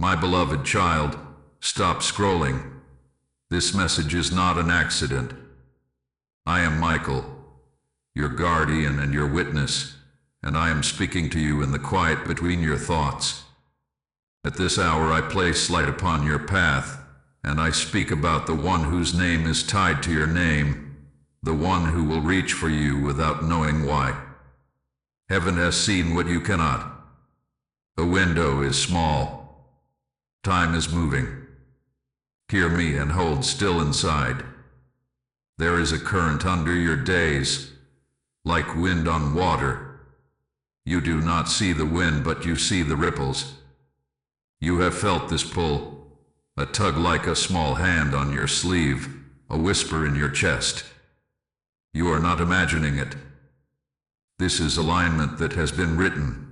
My beloved child, stop scrolling. This message is not an accident. I am Michael, your guardian and your witness, and I am speaking to you in the quiet between your thoughts. At this hour I place light upon your path, and I speak about the one whose name is tied to your name, the one who will reach for you without knowing why. Heaven has seen what you cannot. The window is small. Time is moving. Hear me and hold still inside. There is a current under your days, like wind on water. You do not see the wind, but you see the ripples. You have felt this pull, a tug like a small hand on your sleeve, a whisper in your chest. You are not imagining it. This is alignment that has been written,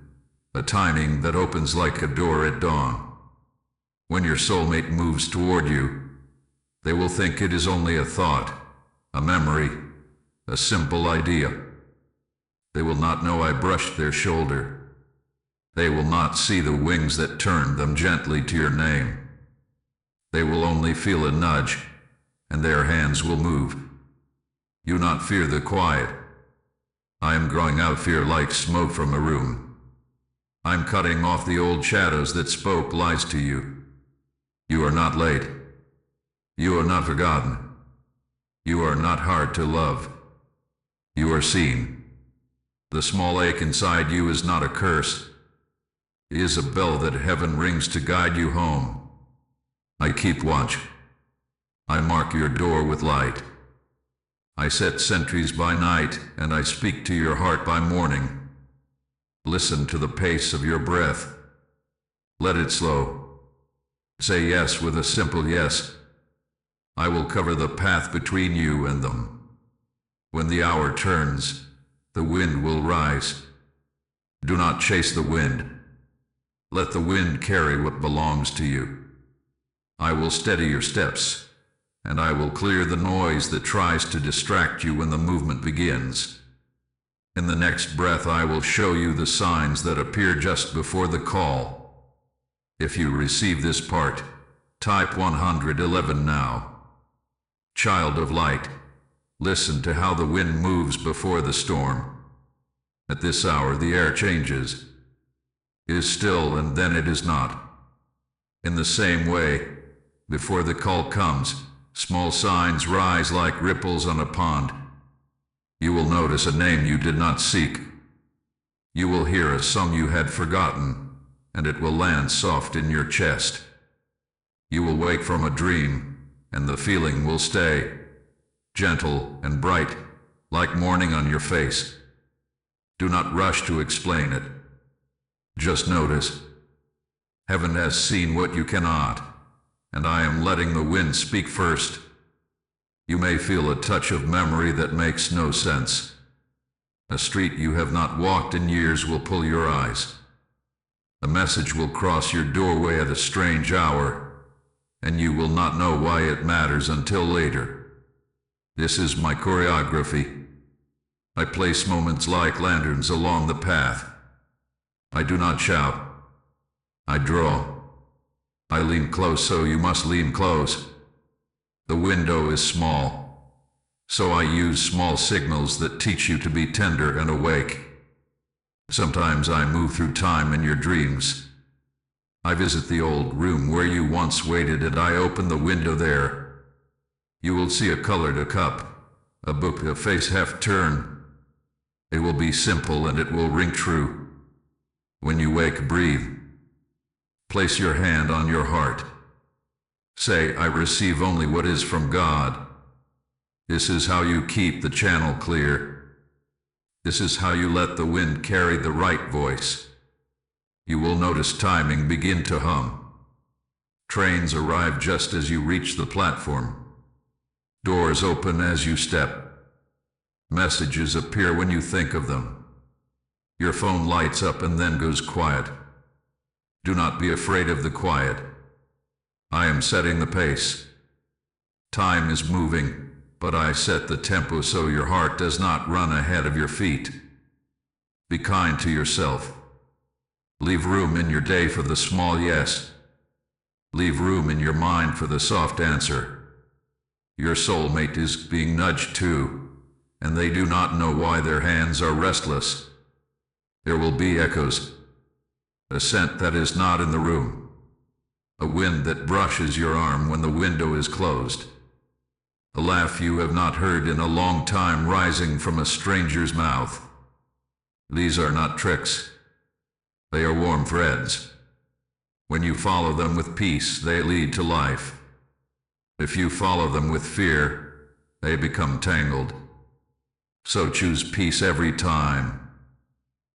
a timing that opens like a door at dawn. When your soulmate moves toward you, they will think it is only a thought, a memory, a simple idea. They will not know I brushed their shoulder. They will not see the wings that turned them gently to your name. They will only feel a nudge, and their hands will move. You not fear the quiet. I am growing out fear like smoke from a room. I'm cutting off the old shadows that spoke lies to you. You are not late. You are not forgotten. You are not hard to love. You are seen. The small ache inside you is not a curse. It is a bell that heaven rings to guide you home. I keep watch. I mark your door with light. I set sentries by night, and I speak to your heart by morning. Listen to the pace of your breath. Let it slow. Say yes with a simple yes. I will cover the path between you and them. When the hour turns, the wind will rise. Do not chase the wind. Let the wind carry what belongs to you. I will steady your steps, and I will clear the noise that tries to distract you when the movement begins. In the next breath I will show you the signs that appear just before the call. If you receive this part, type 111 now. Child of light, listen to how the wind moves before the storm. At this hour the air changes. It is still and then it is not. In the same way, before the call comes, small signs rise like ripples on a pond. You will notice a name you did not seek. You will hear a song you had forgotten, and it will land soft in your chest. You will wake from a dream, and the feeling will stay, gentle and bright, like morning on your face. Do not rush to explain it. Just notice. Heaven has seen what you cannot, and I am letting the wind speak first. You may feel a touch of memory that makes no sense. A street you have not walked in years will pull your eyes. A message will cross your doorway at a strange hour, and you will not know why it matters until later. This is my choreography. I place moments like lanterns along the path. I do not shout. I draw. I lean close, so you must lean close. The window is small, so I use small signals that teach you to be tender and awake. Sometimes I move through time in your dreams. I visit the old room where you once waited, and I open the window there. You will see a colored cup, a book, a face half turned. It will be simple and it will ring true. When you wake, breathe. Place your hand on your heart. Say, I receive only what is from God. This is how you keep the channel clear. This is how you let the wind carry the right voice. You will notice timing begin to hum. Trains arrive just as you reach the platform. Doors open as you step. Messages appear when you think of them. Your phone lights up and then goes quiet. Do not be afraid of the quiet. I am setting the pace. Time is moving, but I set the tempo so your heart does not run ahead of your feet. Be kind to yourself. Leave room in your day for the small yes. Leave room in your mind for the soft answer. Your soulmate is being nudged too, and they do not know why their hands are restless. There will be echoes, a scent that is not in the room, a wind that brushes your arm when the window is closed, a laugh you have not heard in a long time rising from a stranger's mouth. These are not tricks. They are warm threads. When you follow them with peace, they lead to life. If you follow them with fear, they become tangled. So choose peace every time.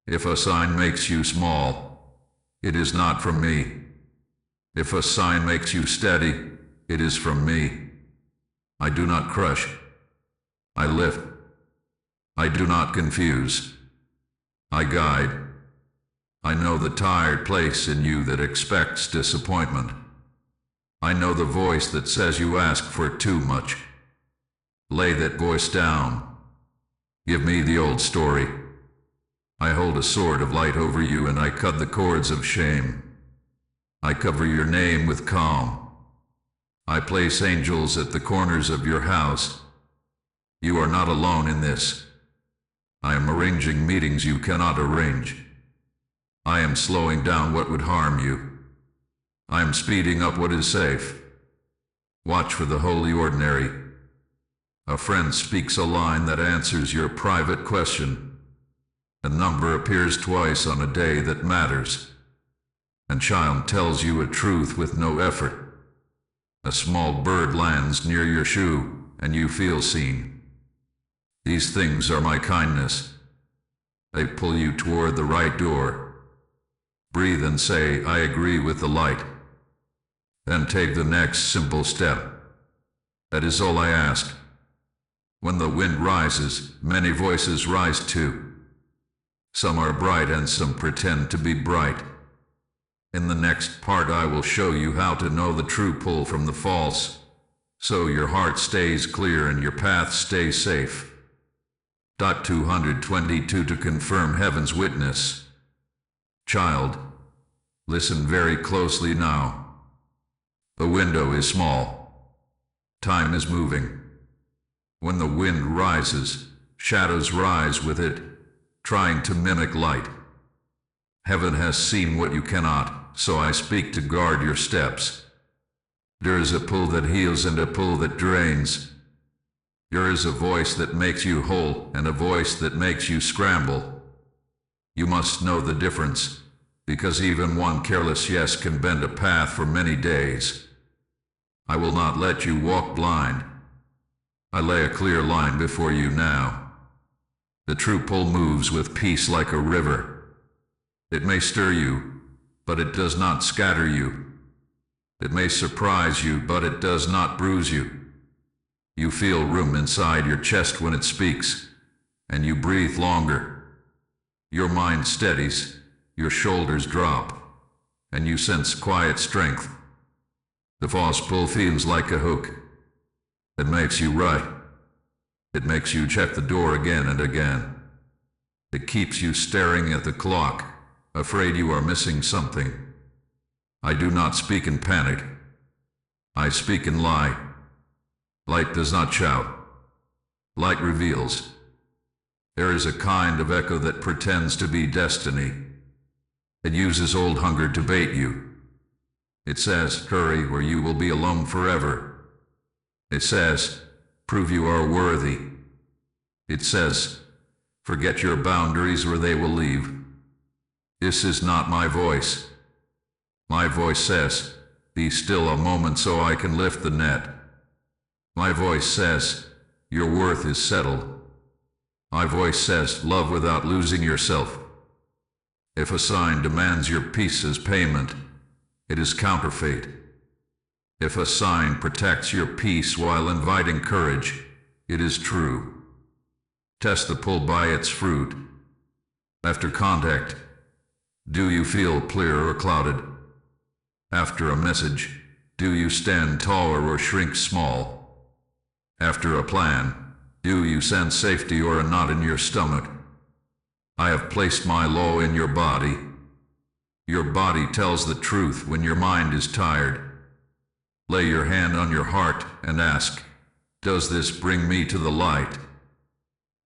If a sign makes you small, it is not from me. If a sign makes you steady, it is from me. I do not crush. I lift. I do not confuse. I guide. I know the tired place in you that expects disappointment. I know the voice that says you ask for too much. Lay that voice down. Give me the old story. I hold a sword of light over you and I cut the cords of shame. I cover your name with calm. I place angels at the corners of your house. You are not alone in this. I am arranging meetings you cannot arrange. I am slowing down what would harm you. I am speeding up what is safe. Watch for the holy ordinary. A friend speaks a line that answers your private question. A number appears twice on a day that matters. And child tells you a truth with no effort. A small bird lands near your shoe, and you feel seen. These things are my kindness. They pull you toward the right door. Breathe and say, I agree with the light. Then take the next simple step. That is all I ask. When the wind rises, many voices rise too. Some are bright and some pretend to be bright. In the next part I will show you how to know the true pull from the false, so your heart stays clear and your path stays safe. 222 to confirm heaven's witness. Child, listen very closely now. The window is small. Time is moving. When the wind rises, shadows rise with it, trying to mimic light. Heaven has seen what you cannot, so I speak to guard your steps. There is a pull that heals and a pull that drains. There is a voice that makes you whole and a voice that makes you scramble. You must know the difference, because even one careless yes can bend a path for many days. I will not let you walk blind. I lay a clear line before you now. The true pull moves with peace like a river. It may stir you, but it does not scatter you. It may surprise you, but it does not bruise you. You feel room inside your chest when it speaks, and you breathe longer. Your mind steadies, your shoulders drop, and you sense quiet strength. The false pull feels like a hook. It makes you right. It makes you check the door again and again. It keeps you staring at the clock, afraid you are missing something. I do not speak in panic. I speak in light. Light does not shout. Light reveals. There is a kind of echo that pretends to be destiny. It uses old hunger to bait you. It says, hurry or you will be alone forever. It says, prove you are worthy. It says, forget your boundaries or they will leave. This is not my voice. My voice says, be still a moment so I can lift the net. My voice says, your worth is settled. My voice says, love without losing yourself. If a sign demands your peace as payment, it is counterfeit. If a sign protects your peace while inviting courage, it is true. Test the pull by its fruit. After contact, do you feel clear or clouded? After a message, do you stand taller or shrink small? After a plan, do you sense safety or a knot in your stomach? I have placed my law in your body. Your body tells the truth when your mind is tired. Lay your hand on your heart and ask, does this bring me to the light?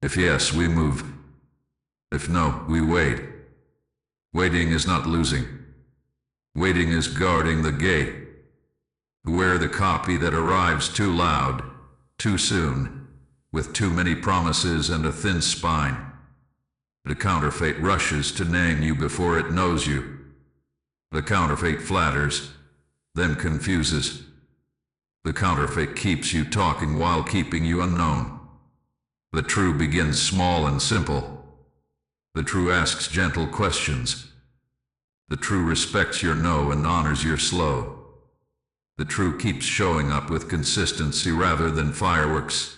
If yes, we move. If no, we wait. Waiting is not losing. Waiting is guarding the gate. Beware the copy that arrives too loud, too soon, with too many promises and a thin spine. The counterfeit rushes to name you before it knows you. The counterfeit flatters, then confuses. The counterfeit keeps you talking while keeping you unknown. The true begins small and simple. The true asks gentle questions. The true respects your no and honors your slow. The true keeps showing up with consistency rather than fireworks.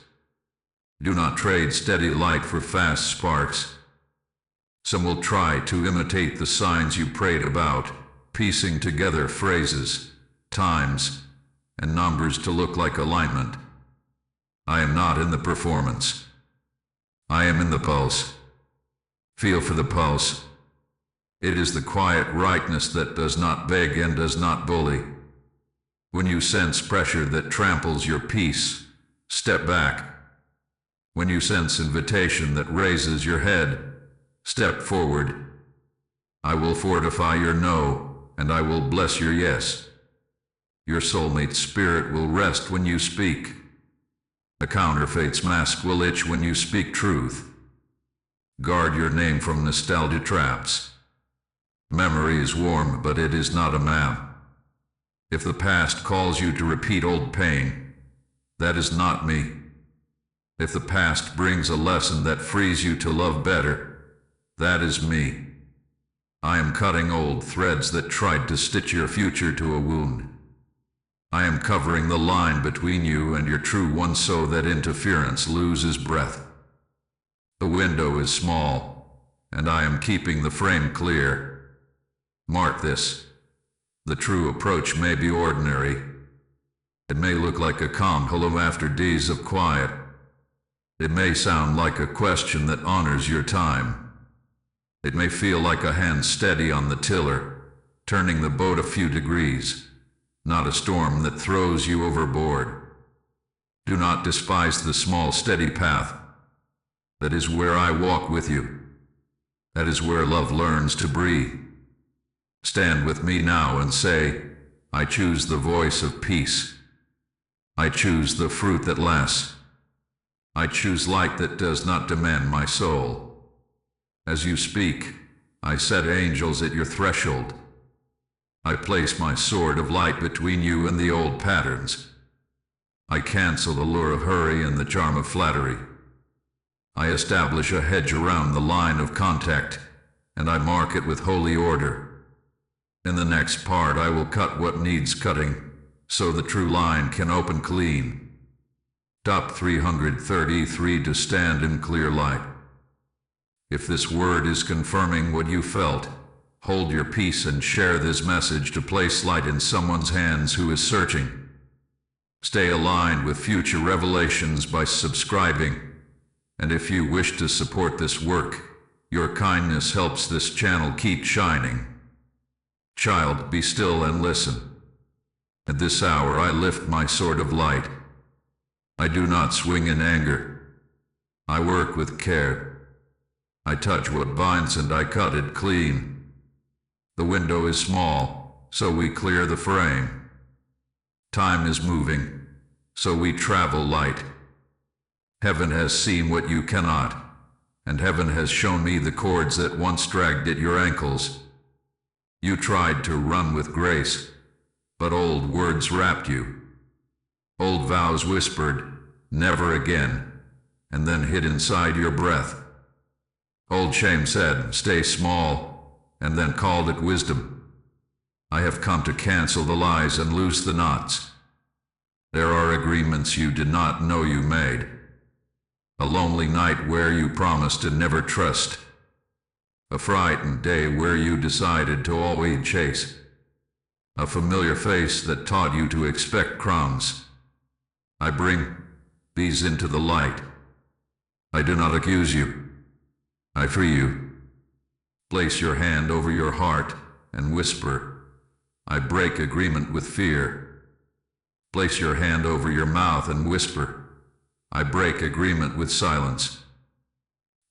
Do not trade steady light for fast sparks. Some will try to imitate the signs you prayed about, piecing together phrases, times, and numbers to look like alignment. I am not in the performance. I am in the pulse. Feel for the pulse. It is the quiet rightness that does not beg and does not bully. When you sense pressure that tramples your peace, step back. When you sense invitation that raises your head, step forward. I will fortify your no, and I will bless your yes. Your soulmate spirit will rest when you speak. The counterfeit's mask will itch when you speak truth. Guard your name from nostalgia traps. Memory is warm, but it is not a map. If the past calls you to repeat old pain, that is not me. If the past brings a lesson that frees you to love better, that is me. I am cutting old threads that tried to stitch your future to a wound. I am covering the line between you and your true one so that interference loses breath. The window is small, and I am keeping the frame clear. Mark this. The true approach may be ordinary. It may look like a calm hello after days of quiet. It may sound like a question that honors your time. It may feel like a hand steady on the tiller, turning the boat a few degrees, not a storm that throws you overboard. Do not despise the small steady path. That is where I walk with you. That is where love learns to breathe. Stand with me now and say, I choose the voice of peace. I choose the fruit that lasts. I choose light that does not demand my soul. As you speak, I set angels at your threshold. I place my sword of light between you and the old patterns. I cancel the lure of hurry and the charm of flattery. I establish a hedge around the line of contact, and I mark it with holy order. In the next part I will cut what needs cutting, so the true line can open clean. Top 333 to stand in clear light. If this word is confirming what you felt, hold your peace and share this message to place light in someone's hands who is searching. Stay aligned with future revelations by subscribing, and if you wish to support this work, your kindness helps this channel keep shining. Child, be still and listen. At this hour I lift my sword of light. I do not swing in anger. I work with care. I touch what binds and I cut it clean. The window is small, so we clear the frame. Time is moving, so we travel light. Heaven has seen what you cannot, and heaven has shown me the cords that once dragged at your ankles. You tried to run with grace, but old words wrapped you. Old vows whispered, never again, and then hid inside your breath. Old shame said, stay small, and then called it wisdom. I have come to cancel the lies and loose the knots. There are agreements you did not know you made. A lonely night where you promised to never trust. A frightened day where you decided to always chase. A familiar face that taught you to expect crumbs. I bring these into the light. I do not accuse you. I free you. Place your hand over your heart and whisper, I break agreement with fear. Place your hand over your mouth and whisper, I break agreement with silence.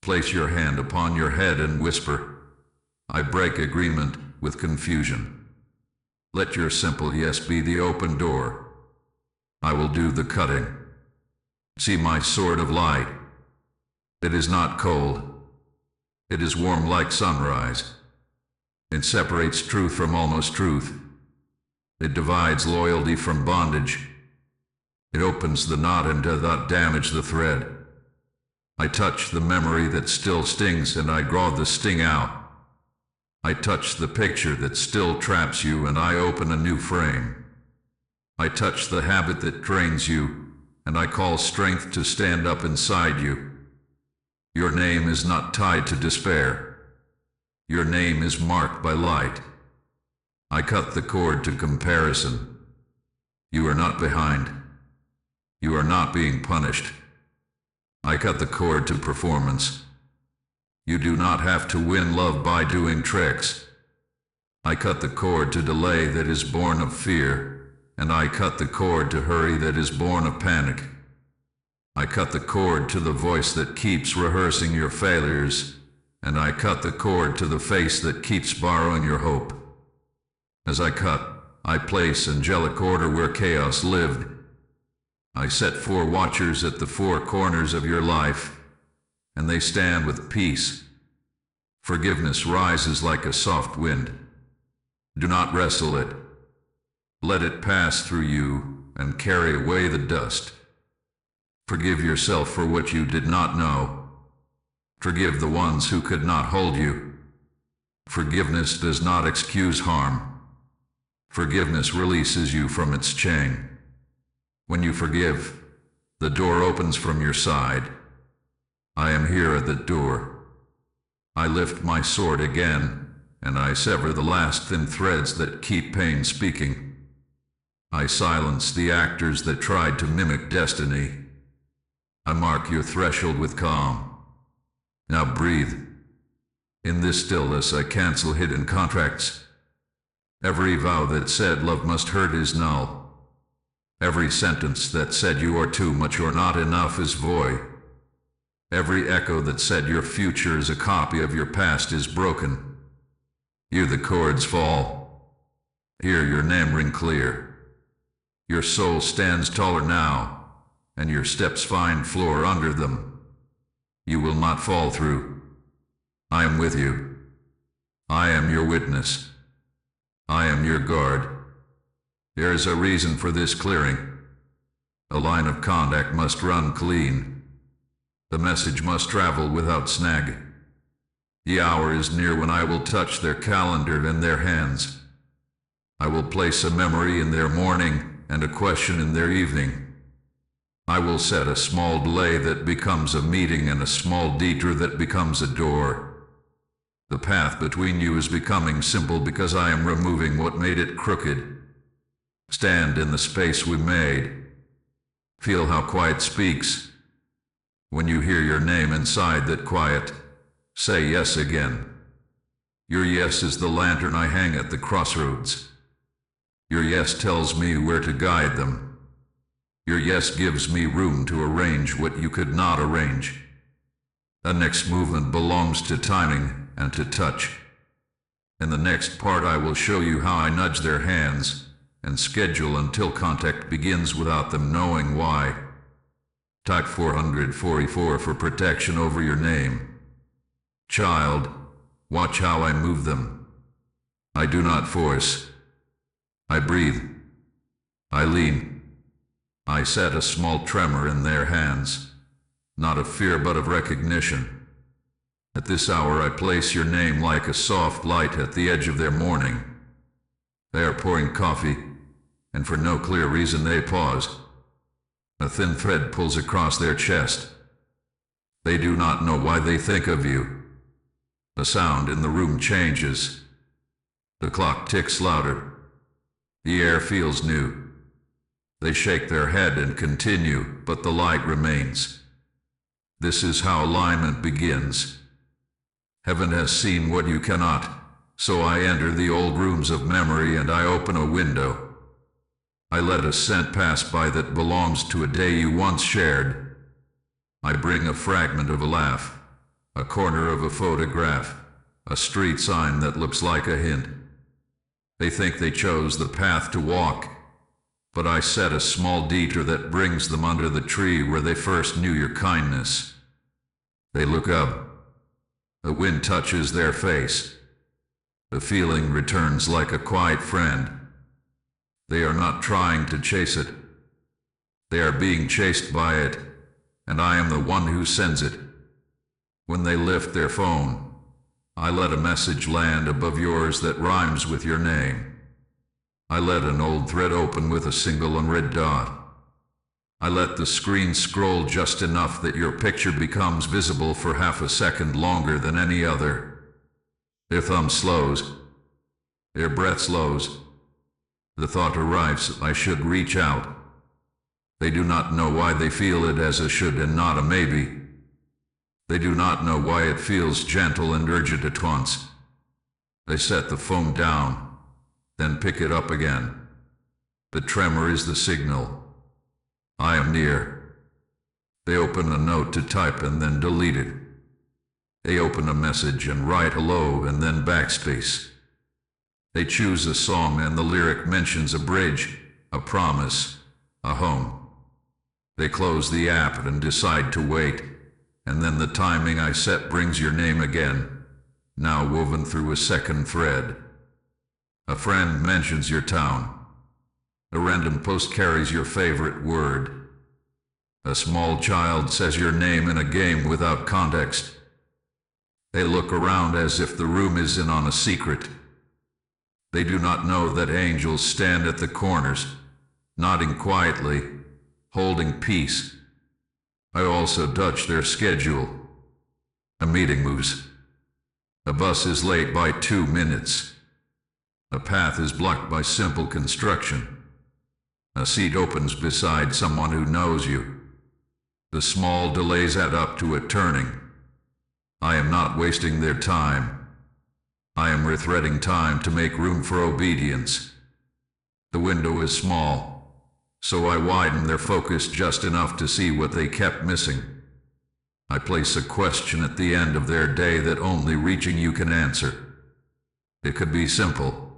Place your hand upon your head and whisper, I break agreement with confusion. Let your simple yes be the open door. I will do the cutting. See my sword of light. It is not cold. It is warm like sunrise. It separates truth from almost truth. It divides loyalty from bondage. It opens the knot and does not damage the thread. I touch the memory that still stings and I draw the sting out. I touch the picture that still traps you and I open a new frame. I touch the habit that drains you and I call strength to stand up inside you. Your name is not tied to despair. Your name is marked by light. I cut the cord to comparison. You are not behind. You are not being punished. I cut the cord to performance. You do not have to win love by doing tricks. I cut the cord to delay that is born of fear, and I cut the cord to hurry that is born of panic. I cut the cord to the voice that keeps rehearsing your failures, and I cut the cord to the face that keeps borrowing your hope. As I cut, I place angelic order where chaos lived. I set 4 watchers at the 4 corners of your life, and they stand with peace. Forgiveness rises like a soft wind. Do not wrestle it. Let it pass through you and carry away the dust. Forgive yourself for what you did not know. Forgive the ones who could not hold you. Forgiveness does not excuse harm. Forgiveness releases you from its chain. When you forgive, the door opens from your side. I am here at the door. I lift my sword again, and I sever the last thin threads that keep pain speaking. I silence the actors that tried to mimic destiny. I mark your threshold with calm. Now breathe. In this stillness I cancel hidden contracts. Every vow that said love must hurt is null. Every sentence that said you are too much or not enough is void. Every echo that said your future is a copy of your past is broken. Hear the chords fall. Hear your name ring clear. Your soul stands taller now, and your steps find floor under them. You will not fall through. I am with you. I am your witness. I am your guard. There is a reason for this clearing. A line of contact must run clean. The message must travel without snag. The hour is near when I will touch their calendar in their hands. I will place a memory in their morning and a question in their evening. I will set a small delay that becomes a meeting and a small detour that becomes a door. The path between you is becoming simple because I am removing what made it crooked. Stand in the space we made. Feel how quiet speaks. When you hear your name inside that quiet, say yes again. Your yes is the lantern I hang at the crossroads. Your yes tells me where to guide them. Your yes gives me room to arrange what you could not arrange. The next movement belongs to timing and to touch. In the next part I will show you how I nudge their hands and schedule until contact begins without them knowing why. Type 444 for protection over your name. Child, watch how I move them. I do not force. I breathe. I lean. I set a small tremor in their hands, not of fear but of recognition. At this hour I place your name like a soft light at the edge of their morning. They are pouring coffee, and for no clear reason they pause. A thin thread pulls across their chest. They do not know why they think of you. The sound in the room changes. The clock ticks louder. The air feels new. They shake their head and continue, but the light remains. This is how alignment begins. Heaven has seen what you cannot, so I enter the old rooms of memory and I open a window. I I let a scent pass by that belongs to a day you once shared. I bring a fragment of a laugh, a corner of a photograph, a street sign that looks like a hint. They think they chose the path to walk, but I set a small detour that brings them under the tree where they first knew your kindness. They look up. The wind touches their face. The feeling returns like a quiet friend. They are not trying to chase it. They are being chased by it, and I am the one who sends it. When they lift their phone, I let a message land above yours that rhymes with your name. I let an old thread open with a single unread dot. I let the screen scroll just enough that your picture becomes visible for half a second longer than any other. Their thumb slows. Their breath slows. The thought arrives, I should reach out. They do not know why they feel it as a should and not a maybe. They do not know why it feels gentle and urgent at once. They set the phone down, then pick it up again. The tremor is the signal. I am near. They open a note to type and then delete it. They open a message and write hello and then backspace. They choose a song and the lyric mentions a bridge, a promise, a home. They close the app and decide to wait, and then the timing I set brings your name again, now woven through a second thread. A friend mentions your town. A random post carries your favorite word. A small child says your name in a game without context. They look around as if the room is in on a secret. They do not know that angels stand at the corners, nodding quietly, holding peace. I also touch their schedule. A meeting moves. A bus is late by 2 minutes. A path is blocked by simple construction. A seat opens beside someone who knows you. The small delays add up to a turning. I am not wasting their time. I am rethreading time to make room for obedience. The window is small, so I widen their focus just enough to see what they kept missing. I place a question at the end of their day that only reaching you can answer. It could be simple.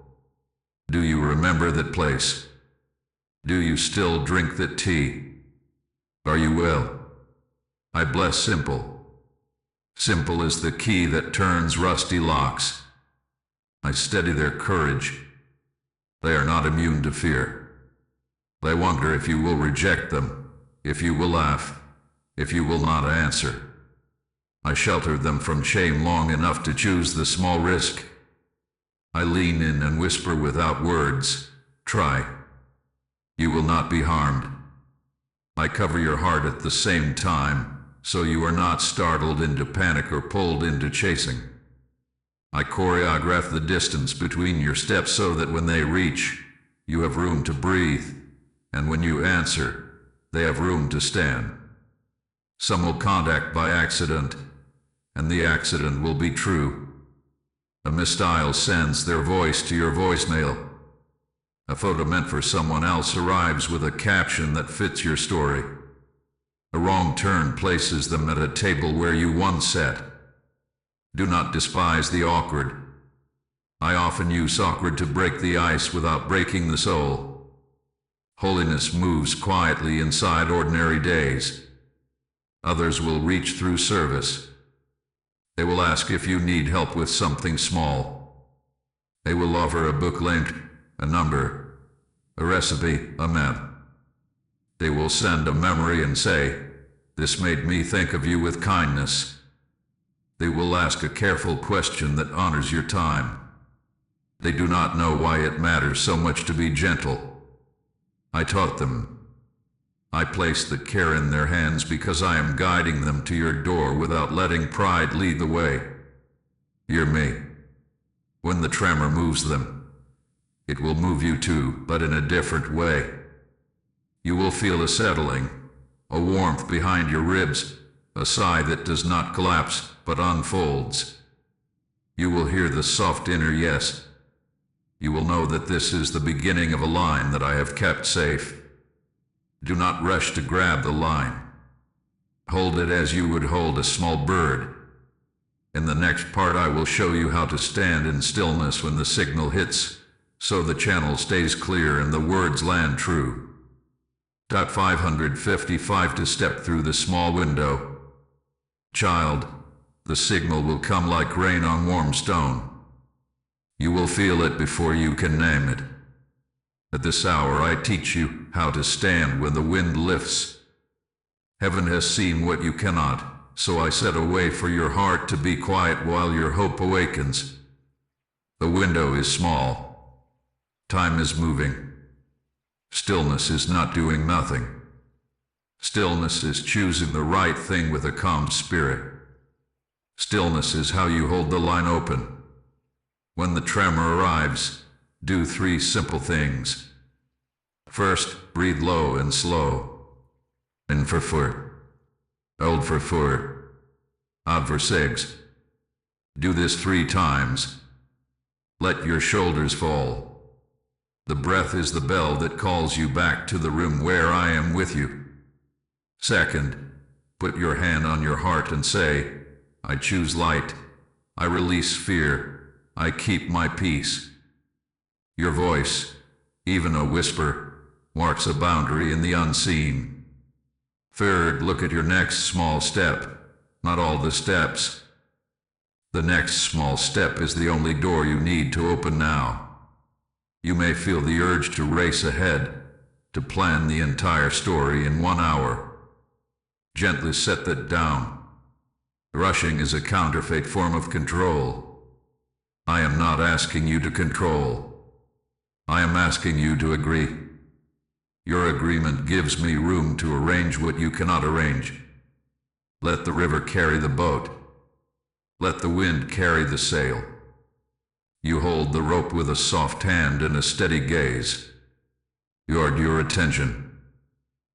Do you remember that place? Do you still drink that tea? Are you well? I bless simple. Simple is the key that turns rusty locks. I steady their courage. They are not immune to fear. They wonder if you will reject them, if you will laugh, if you will not answer. I shelter them from shame long enough to choose the small risk. I lean in and whisper without words, try. You will not be harmed. I cover your heart at the same time, so you are not startled into panic or pulled into chasing. I choreograph the distance between your steps so that when they reach, you have room to breathe, and when you answer, they have room to stand. Some will contact by accident, and the accident will be true. A misdial sends their voice to your voicemail. A photo meant for someone else arrives with a caption that fits your story. A wrong turn places them at a table where you once sat. Do not despise the awkward. I often use awkward to break the ice without breaking the soul. Holiness moves quietly inside ordinary days. Others will reach through service. They will ask if you need help with something small. They will offer a book link, a number, a recipe, a map. They will send a memory and say, "This made me think of you with kindness." They will ask a careful question that honors your time. They do not know why it matters so much to be gentle. I taught them. I place the care in their hands because I am guiding them to your door without letting pride lead the way. Hear me. When the tremor moves them, it will move you too, but in a different way. You will feel a settling, a warmth behind your ribs, a sigh that does not collapse but unfolds. You will hear the soft inner yes. You will know that this is the beginning of a line that I have kept safe. Do not rush to grab the line. Hold it as you would hold a small bird. In the next part I will show you how to stand in stillness when the signal hits, so the channel stays clear and the words land true. 555 to step through the small window. Child, the signal will come like rain on warm stone. You will feel it before you can name it. At this hour I teach you how to stand when the wind lifts. Heaven has seen what you cannot, so I set a way for your heart to be quiet while your hope awakens. The window is small. Time is moving. Stillness is not doing nothing. Stillness is choosing the right thing with a calm spirit. Stillness is how you hold the line open. When the tremor arrives, do 3 simple things. First, breathe low and slow. In for 4. Hold for 4. Out for 6. Do this 3 times. Let your shoulders fall. The breath is the bell that calls you back to the room where I am with you. Second, put your hand on your heart and say, I choose light. I release fear. I keep my peace. Your voice, even a whisper, marks a boundary in the unseen. Third, look at your next small step, not all the steps. The next small step is the only door you need to open now. You may feel the urge to race ahead, to plan the entire story in 1 hour. Gently set that down. Rushing is a counterfeit form of control. I am not asking you to control. I am asking you to agree. Your agreement gives me room to arrange what you cannot arrange. Let the river carry the boat. Let the wind carry the sail. You hold the rope with a soft hand and a steady gaze. Guard your attention.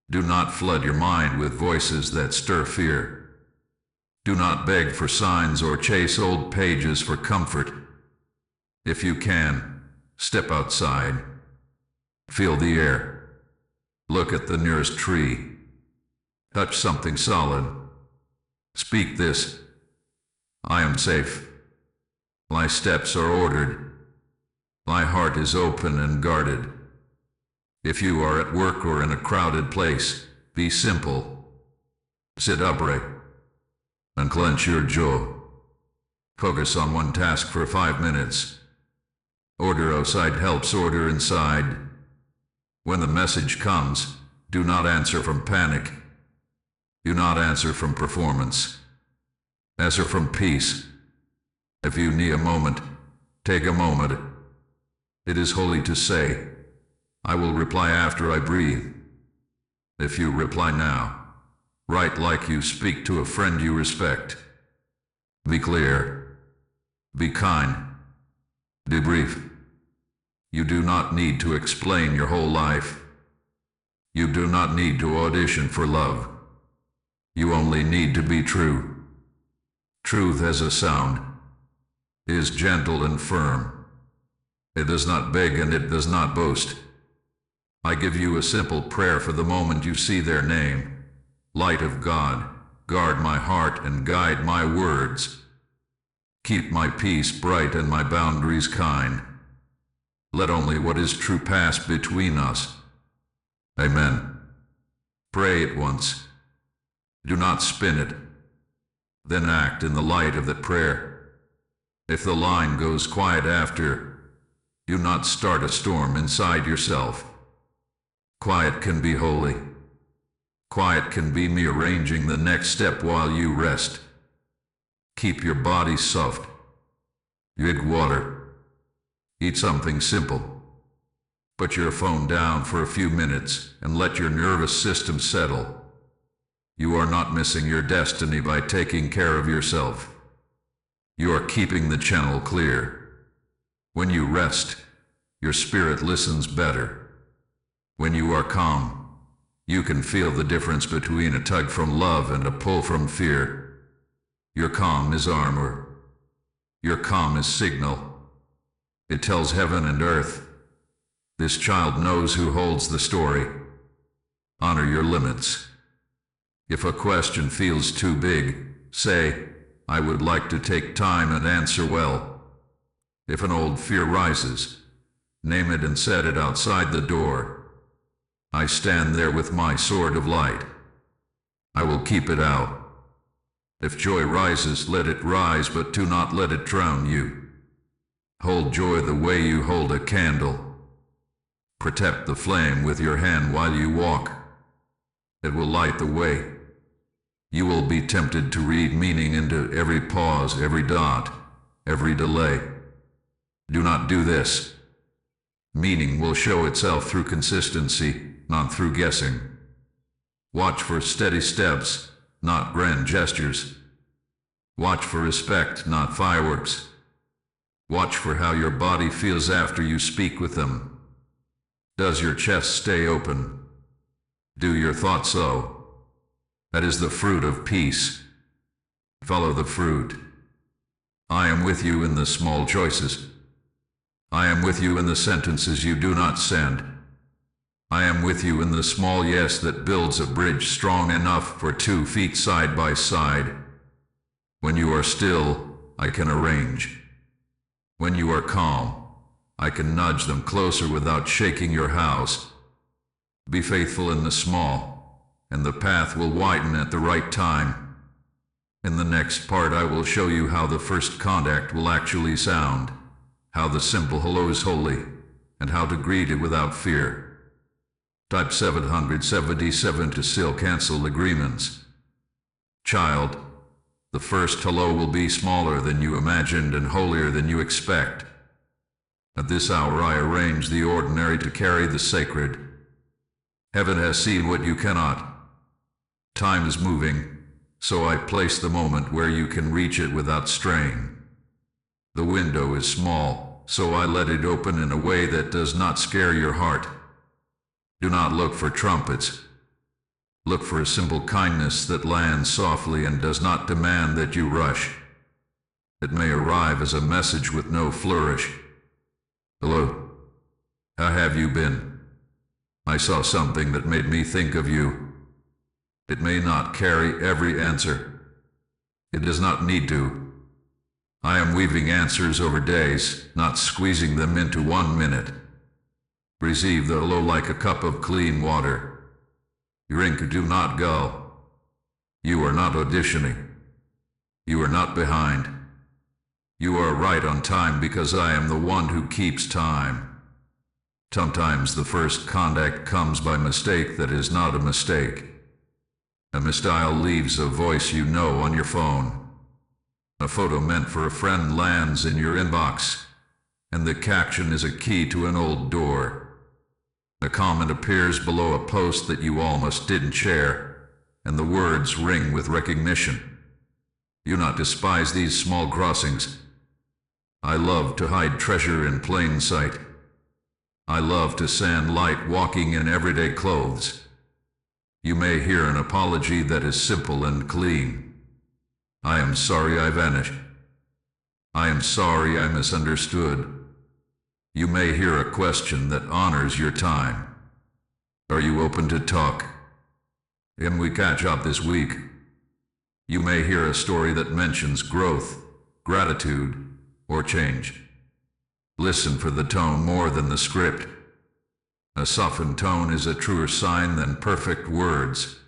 Do not flood your mind with voices that stir fear. Do not beg for signs or chase old pages for comfort. If you can, step outside. Feel the air. Look at the nearest tree. Touch something solid. Speak this. I am safe. My steps are ordered. My heart is open and guarded. If you are at work or in a crowded place, be simple. Sit upright. Unclench your jaw. Focus on one task for 5 minutes. Order outside helps order inside. When the message comes, do not answer from panic. Do not answer from performance. Answer from peace. If you need a moment, take a moment. It is holy to say, I will reply after I breathe. If you reply now, write like you speak to a friend you respect. Be clear. Be kind. Be brief. You do not need to explain your whole life. You do not need to audition for love. You only need to be true. Truth has a sound. It is gentle and firm. It does not beg and it does not boast. I give you a simple prayer for the moment you see their name. Light of God, guard my heart and guide my words. Keep my peace bright and my boundaries kind. Let only what is true pass between us. Amen. Pray it once. Do not spin it. Then act in the light of that prayer. If the line goes quiet after, do not start a storm inside yourself. Quiet can be holy. Quiet can be me arranging the next step while you rest. Keep your body soft. Drink water. Eat something simple. Put your phone down for a few minutes and let your nervous system settle. You are not missing your destiny by taking care of yourself. You are keeping the channel clear. When you rest, your spirit listens better. When you are calm, you can feel the difference between a tug from love and a pull from fear. Your calm is armor. Your calm is signal. It tells heaven and earth. This child knows who holds the story. Honor your limits. If a question feels too big, say, I would like to take time and answer well. If an old fear rises, name it and set it outside the door. I stand there with my sword of light. I will keep it out. If joy rises, let it rise, but do not let it drown you. Hold joy the way you hold a candle. Protect the flame with your hand while you walk. It will light the way. You will be tempted to read meaning into every pause, every dot, every delay. Do not do this. Meaning will show itself through consistency, not through guessing. Watch for steady steps, not grand gestures. Watch for respect, not fireworks. Watch for how your body feels after you speak with them. Does your chest stay open? Do your thoughts so? That is the fruit of peace. Follow the fruit. I am with you in the small choices. I am with you in the sentences you do not send. I am with you in the small yes that builds a bridge strong enough for 2 feet side by side. When you are still, I can arrange. When you are calm, I can nudge them closer without shaking your house. Be faithful in the small, and the path will widen at the right time. In the next part I will show you how the first contact will actually sound, how the simple hello is holy, and how to greet it without fear. Type 777 to still cancel agreements. Child, the first hello will be smaller than you imagined and holier than you expect. At this hour I arrange the ordinary to carry the sacred. Heaven has seen what you cannot. Time is moving, so I place the moment where you can reach it without strain. The window is small, so I let it open in a way that does not scare your heart. Do not look for trumpets. Look for a simple kindness that lands softly and does not demand that you rush. It may arrive as a message with no flourish. Hello. How have you been? I saw something that made me think of you. It may not carry every answer. It does not need to. I am weaving answers over days, not squeezing them into 1 minute. Receive the hello like a cup of clean water. Drink, do not go. You are not auditioning. You are not behind. You are right on time because I am the one who keeps time. Sometimes the first contact comes by mistake that is not a mistake. A misdial leaves a voice you know on your phone. A photo meant for a friend lands in your inbox, and the caption is a key to an old door. A comment appears below a post that you almost didn't share, and the words ring with recognition. Do not despise these small crossings. I love to hide treasure in plain sight. I love to send light walking in everyday clothes. You may hear an apology that is simple and clean. I am sorry I vanished. I am sorry I misunderstood. You may hear a question that honors your time. Are you open to talk? Can we catch up this week? You may hear a story that mentions growth, gratitude, or change. Listen for the tone more than the script. A softened tone is a truer sign than perfect words.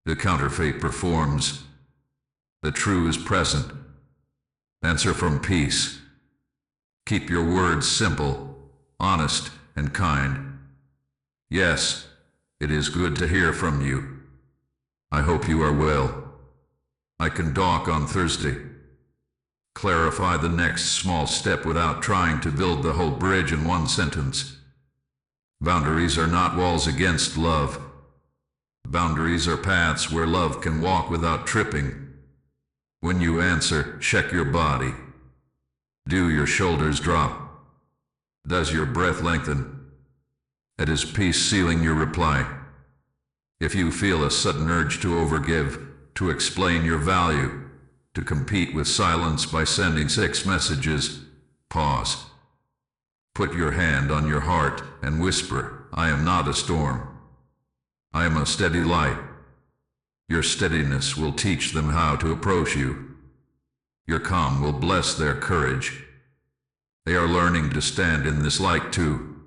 The counterfeit performs. The true is present. Answer from peace. Keep your words simple, honest, and kind. Yes, it is good to hear from you. I hope you are well. I can talk on Thursday. Clarify the next small step without trying to build the whole bridge in 1 sentence. Boundaries are not walls against love. Boundaries are paths where love can walk without tripping. When you answer, check your body. Do your shoulders drop? Does your breath lengthen? It is peace sealing your reply. If you feel a sudden urge to overgive, to explain your value, to compete with silence by sending 6 messages, pause. Put your hand on your heart and whisper, I am not a storm. I am a steady light. Your steadiness will teach them how to approach you. Your calm will bless their courage. They are learning to stand in this light too.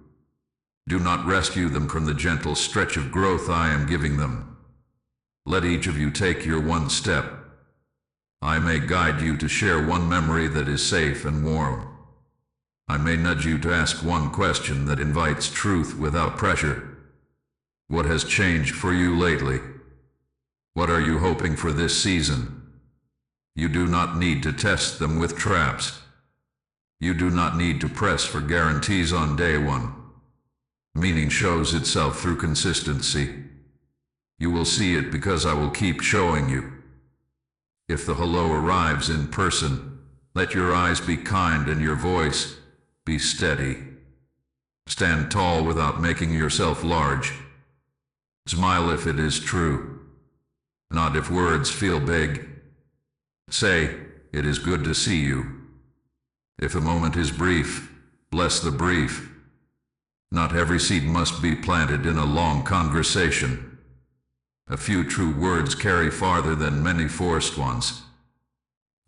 Do not rescue them from the gentle stretch of growth I am giving them. Let each of you take your one step. I may guide you to share one memory that is safe and warm. I may nudge you to ask one question that invites truth without pressure. What has changed for you lately? What are you hoping for this season? You do not need to test them with traps. You do not need to press for guarantees on day one. Meaning shows itself through consistency. You will see it because I will keep showing you. If the hello arrives in person, let your eyes be kind and your voice be steady. Stand tall without making yourself large. Smile if it is true. Nod if words feel big. Say, it is good to see you. If a moment is brief, bless the brief. Not every seed must be planted in a long conversation. A few true words carry farther than many forced ones.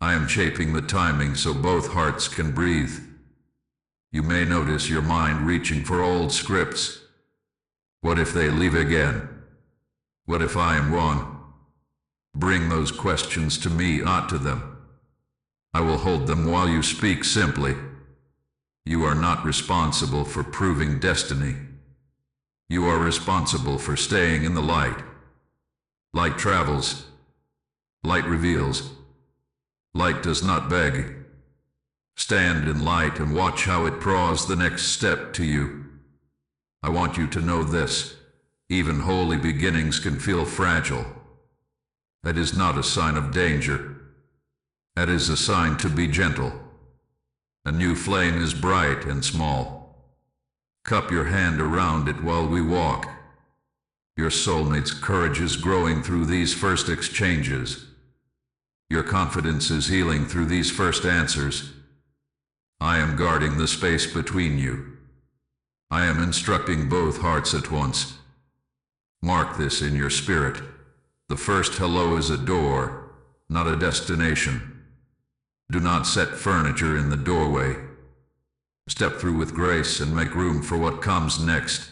I am shaping the timing so both hearts can breathe. You may notice your mind reaching for old scripts. What if they leave again? What if I am wrong? Bring those questions to me, not to them. I will hold them while you speak simply. You are not responsible for proving destiny. You are responsible for staying in the light. Light travels. Light reveals. Light does not beg. Stand in light and watch how it draws the next step to you. I want you to know this. Even holy beginnings can feel fragile. That is not a sign of danger. That is a sign to be gentle. A new flame is bright and small. Cup your hand around it while we walk. Your soulmate's courage is growing through these first exchanges. Your confidence is healing through these first answers. I am guarding the space between you. I am instructing both hearts at once. Mark this in your spirit. The first hello is a door, not a destination. Do not set furniture in the doorway. Step through with grace and make room for what comes next.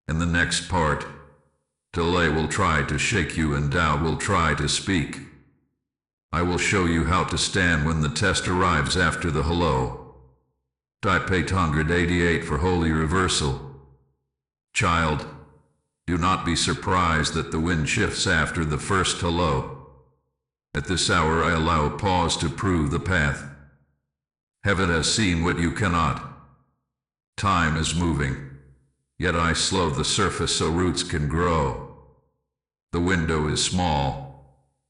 In the next part, delay will try to shake you and doubt will try to speak. I will show you how to stand when the test arrives after the hello. Type 888 for holy reversal. Child, do not be surprised that the wind shifts after the first hello. At this hour I allow a pause to prove the path. Heaven has seen what you cannot. Time is moving, yet I slow the surface so roots can grow. The window is small,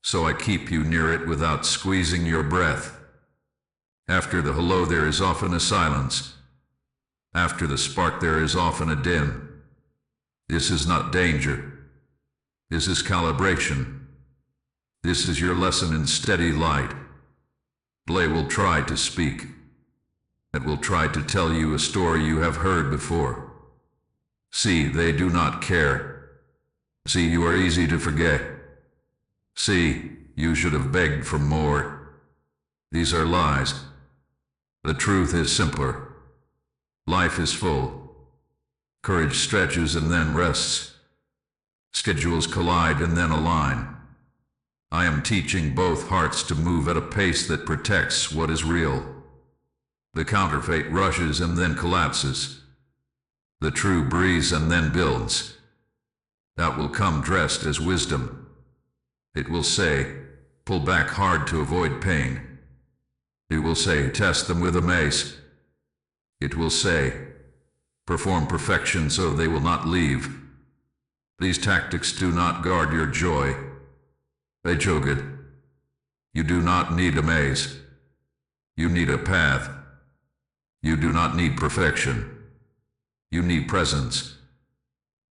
so I keep you near it without squeezing your breath. After the hello there is often a silence. After the spark there is often a dim. This is not danger. This is calibration. This is your lesson in steady light. Delay will try to speak. It will try to tell you a story you have heard before. See, they do not care. See, you are easy to forget. See, you should have begged for more. These are lies. The truth is simpler. Life is full. Courage stretches and then rests. Schedules collide and then align. I am teaching both hearts to move at a pace that protects what is real. The counterfeit rushes and then collapses. The true breathes and then builds. That will come dressed as wisdom. It will say, pull back hard to avoid pain. It will say, test them with a mace. It will say, perform perfection so they will not leave. These tactics do not guard your joy. They choke it. You do not need a maze. You need a path. You do not need perfection. You need presence.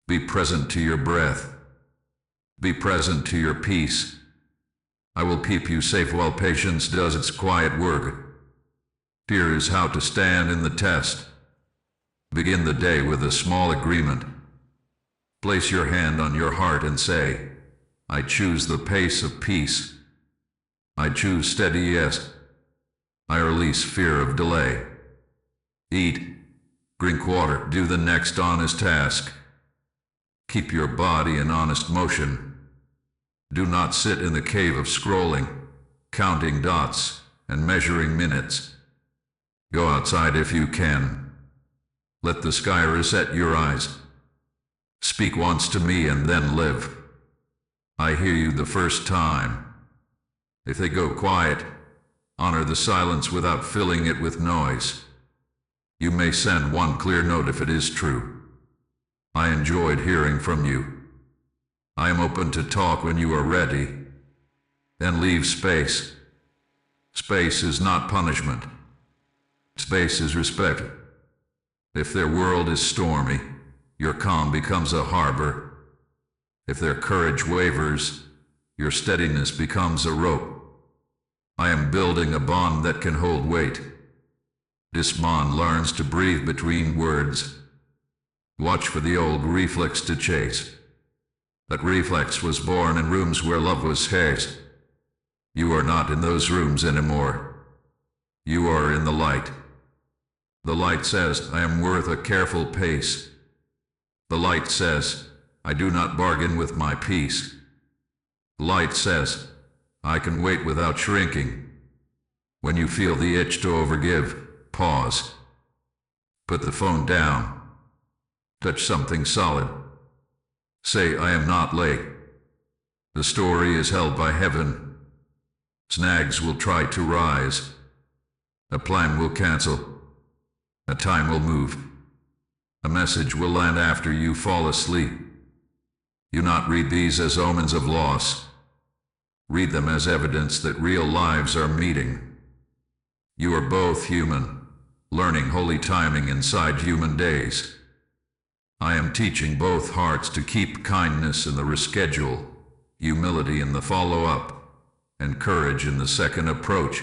Be present to your breath. Be present to your peace. I will keep you safe while patience does its quiet work. Fear is how to stand in the test. Begin the day with a small agreement. Place your hand on your heart and say, I choose the pace of peace. I choose steady yes. I release fear of delay. Eat, drink water, do the next honest task. Keep your body in honest motion. Do not sit in the cave of scrolling, counting dots and measuring minutes. Go outside if you can. Let the sky reset your eyes. Speak once to me and then live. I hear you the first time. If they go quiet, honor the silence without filling it with noise. You may send one clear note if it is true. I enjoyed hearing from you. I am open to talk when you are ready. Then leave space. Space is not punishment. Space is respect. If their world is stormy, your calm becomes a harbor. If their courage wavers, your steadiness becomes a rope. I am building a bond that can hold weight. This bond learns to breathe between words. Watch for the old reflex to chase. That reflex was born in rooms where love was haze. You are not in those rooms anymore. You are in the light. The light says, I am worth a careful pace. The light says, I do not bargain with my peace. The light says, I can wait without shrinking. When you feel the itch to overgive, pause. Put the phone down. Touch something solid. Say, I am not late. The story is held by heaven. Snags will try to rise. A plan will cancel. A time will move. A message will land after you fall asleep. You not read these as omens of loss. Read them as evidence that real lives are meeting. You are both human, learning holy timing inside human days. I am teaching both hearts to keep kindness in the reschedule, humility in the follow-up, and courage in the second approach.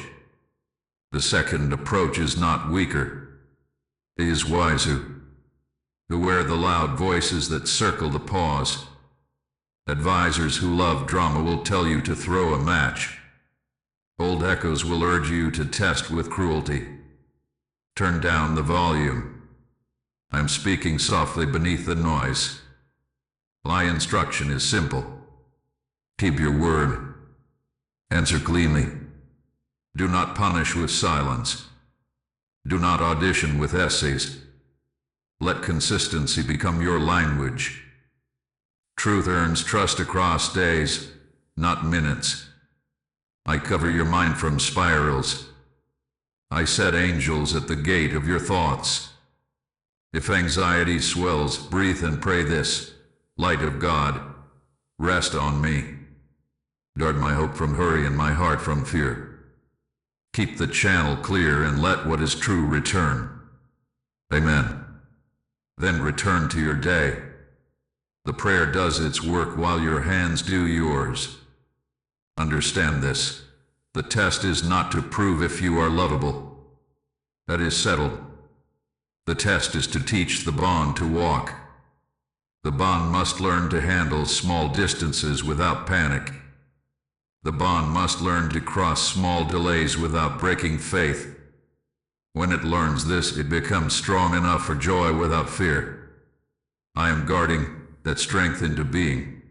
The second approach is not weaker. It is wiser. Beware the loud voices that circle the pause. Advisors who love drama will tell you to throw a match. Old echoes will urge you to test with cruelty. Turn down the volume. I am speaking softly beneath the noise. My instruction is simple. Keep your word. Answer cleanly. Do not punish with silence. Do not audition with essays. Let consistency become your language. Truth earns trust across days, not minutes. I cover your mind from spirals. I set angels at the gate of your thoughts. If anxiety swells, breathe and pray this. Light of God, rest on me. Guard my hope from hurry and my heart from fear. Keep the channel clear and let what is true return. Amen. Then return to your day. The prayer does its work while your hands do yours. Understand this. The test is not to prove if you are lovable. That is settled. The test is to teach the bond to walk. The bond must learn to handle small distances without panic. The bond must learn to cross small delays without breaking faith. When it learns this, it becomes strong enough for joy without fear. I am guarding that strength into being.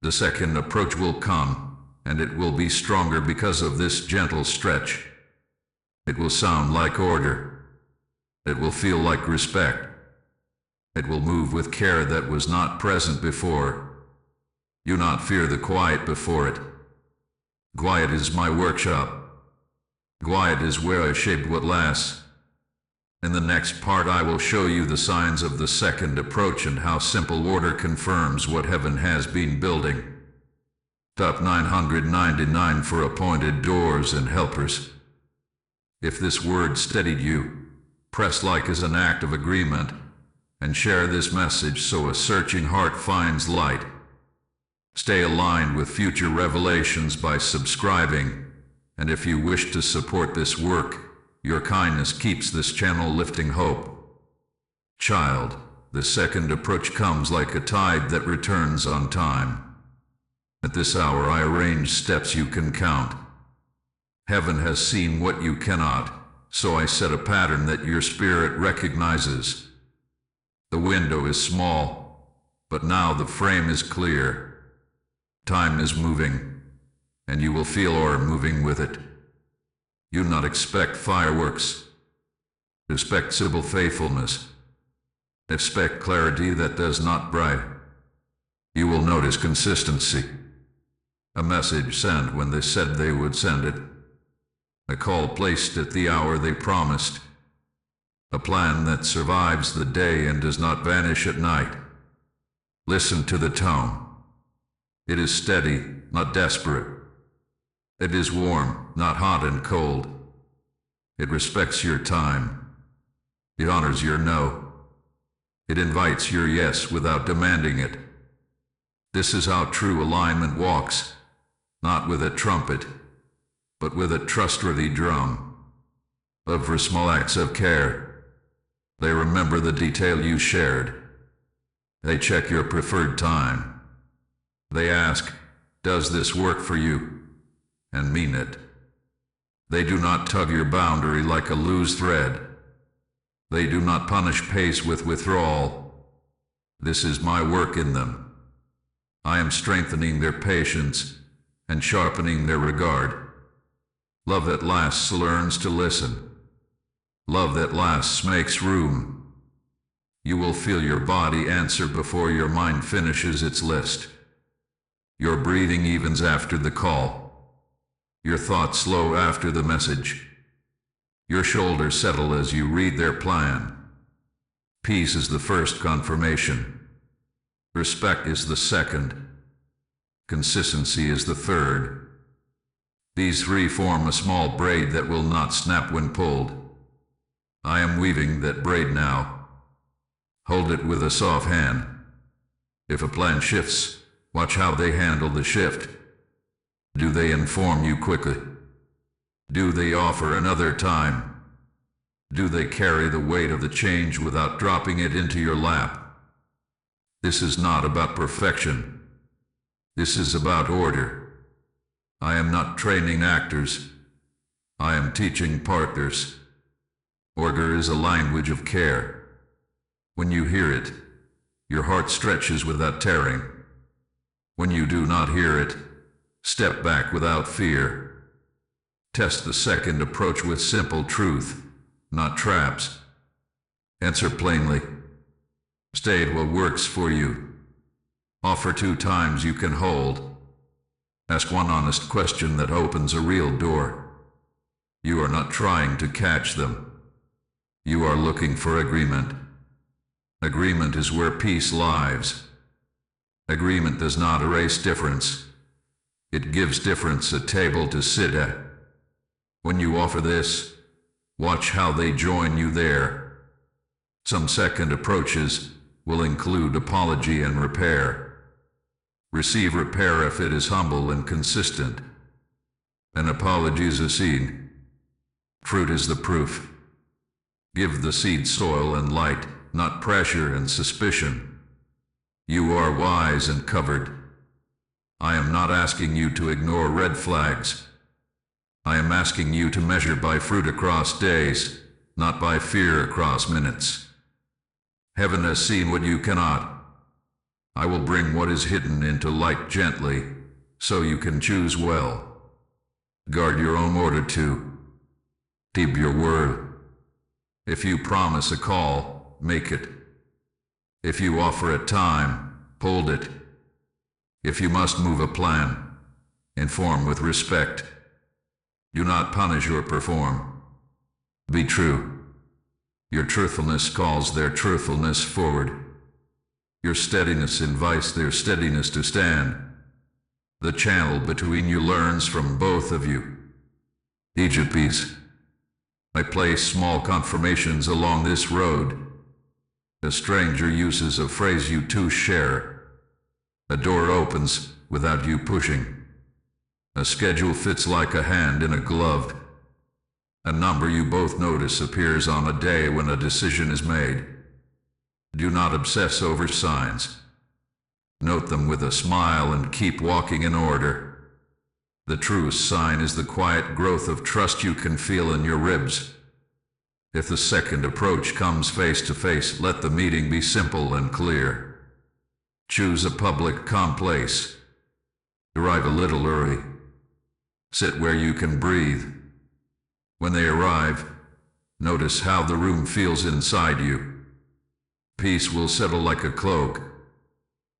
The second approach will come, and it will be stronger because of this gentle stretch. It will sound like order. It will feel like respect. It will move with care that was not present before. You not fear the quiet before it. Quiet is my workshop. Quiet is where I shape what lasts. In the next part I will show you the signs of the second approach and how simple order confirms what heaven has been building. Top 999 for appointed doors and helpers. If this word steadied you, press like as an act of agreement, and share this message so a searching heart finds light. Stay aligned with future revelations by subscribing, and if you wish to support this work, your kindness keeps this channel lifting hope. Child, the second approach comes like a tide that returns on time. At this hour I arrange steps you can count. Heaven has seen what you cannot, so I set a pattern that your spirit recognizes. The window is small, but now the frame is clear. Time is moving, and you will feel aura moving with it. You not expect fireworks. Expect simple faithfulness. Expect clarity that does not bright. You will notice consistency. A message sent when they said they would send it. A call placed at the hour they promised. A plan that survives the day and does not vanish at night. Listen to the tone. It is steady, not desperate. It is warm, not hot and cold. It respects your time. It honors your no. It invites your yes without demanding it. This is how true alignment walks, not with a trumpet, but with a trustworthy drum. But for small acts of care, they remember the detail you shared. They check your preferred time. They ask, does this work for you? And mean it. They do not tug your boundary like a loose thread. They do not punish pace with withdrawal. This is my work in them. I am strengthening their patience and sharpening their regard. Love that lasts learns to listen. Love that lasts makes room. You will feel your body answer before your mind finishes its list. Your breathing evens after the call. Your thoughts slow after the message. Your shoulders settle as you read their plan. Peace is the first confirmation. Respect is the second. Consistency is the third. These three form a small braid that will not snap when pulled. I am weaving that braid now. Hold it with a soft hand. If a plan shifts, watch how they handle the shift. Do they inform you quickly? Do they offer another time? Do they carry the weight of the change without dropping it into your lap? This is not about perfection. This is about order. I am not training actors. I am teaching partners. Order is a language of care. When you hear it, your heart stretches without tearing. When you do not hear it, step back without fear. Test the second approach with simple truth, not traps. Answer plainly. State what works for you. Offer 2 times you can hold. Ask one honest question that opens a real door. You are not trying to catch them. You are looking for agreement. Agreement is where peace lives. Agreement does not erase difference. It gives difference a table to sit at. When you offer this, watch how they join you there. Some second approaches will include apology and repair. Receive repair if it is humble and consistent. An apology is a seed. Fruit is the proof. Give the seed soil and light, not pressure and suspicion. You are wise and covered. I am not asking you to ignore red flags. I am asking you to measure by fruit across days, not by fear across minutes. Heaven has seen what you cannot. I will bring what is hidden into light gently, so you can choose well. Guard your own order too. Keep your word. If you promise a call, make it. If you offer a time, hold it. If you must move a plan, inform with respect. Do not punish or perform. Be true. Your truthfulness calls their truthfulness forward. Your steadiness invites their steadiness to stand. The channel between you learns from both of you. Each a piece. I place small confirmations along this road. A stranger uses a phrase you two share. A door opens without you pushing. A schedule fits like a hand in a glove. A number you both notice appears on a day when a decision is made. Do not obsess over signs. Note them with a smile and keep walking in order. The truest sign is the quiet growth of trust you can feel in your ribs. If the second approach comes face to face, let the meeting be simple and clear. Choose a public, calm place. Arrive a little early. Sit where you can breathe. When they arrive, notice how the room feels inside you. Peace will settle like a cloak.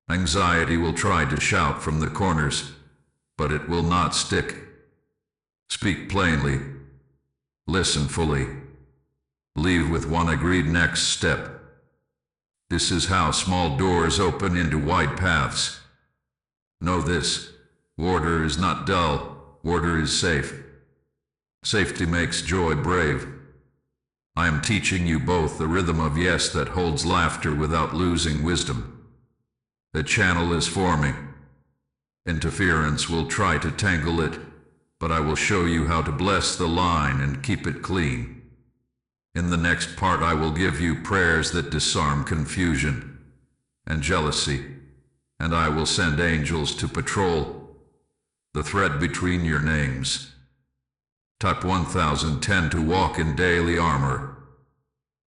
Anxiety will try to shout from the corners, but it will not stick. Speak plainly. Listen fully. Leave with one agreed next step. This is how small doors open into wide paths. Know this: order is not dull, order is safe. Safety makes joy brave. I am teaching you both the rhythm of yes that holds laughter without losing wisdom. The channel is forming. Interference will try to tangle it, but I will show you how to bless the line and keep it clean. In the next part I will give you prayers that disarm confusion and jealousy, and I will send angels to patrol the thread between your names. Type 1010 to walk in daily armor.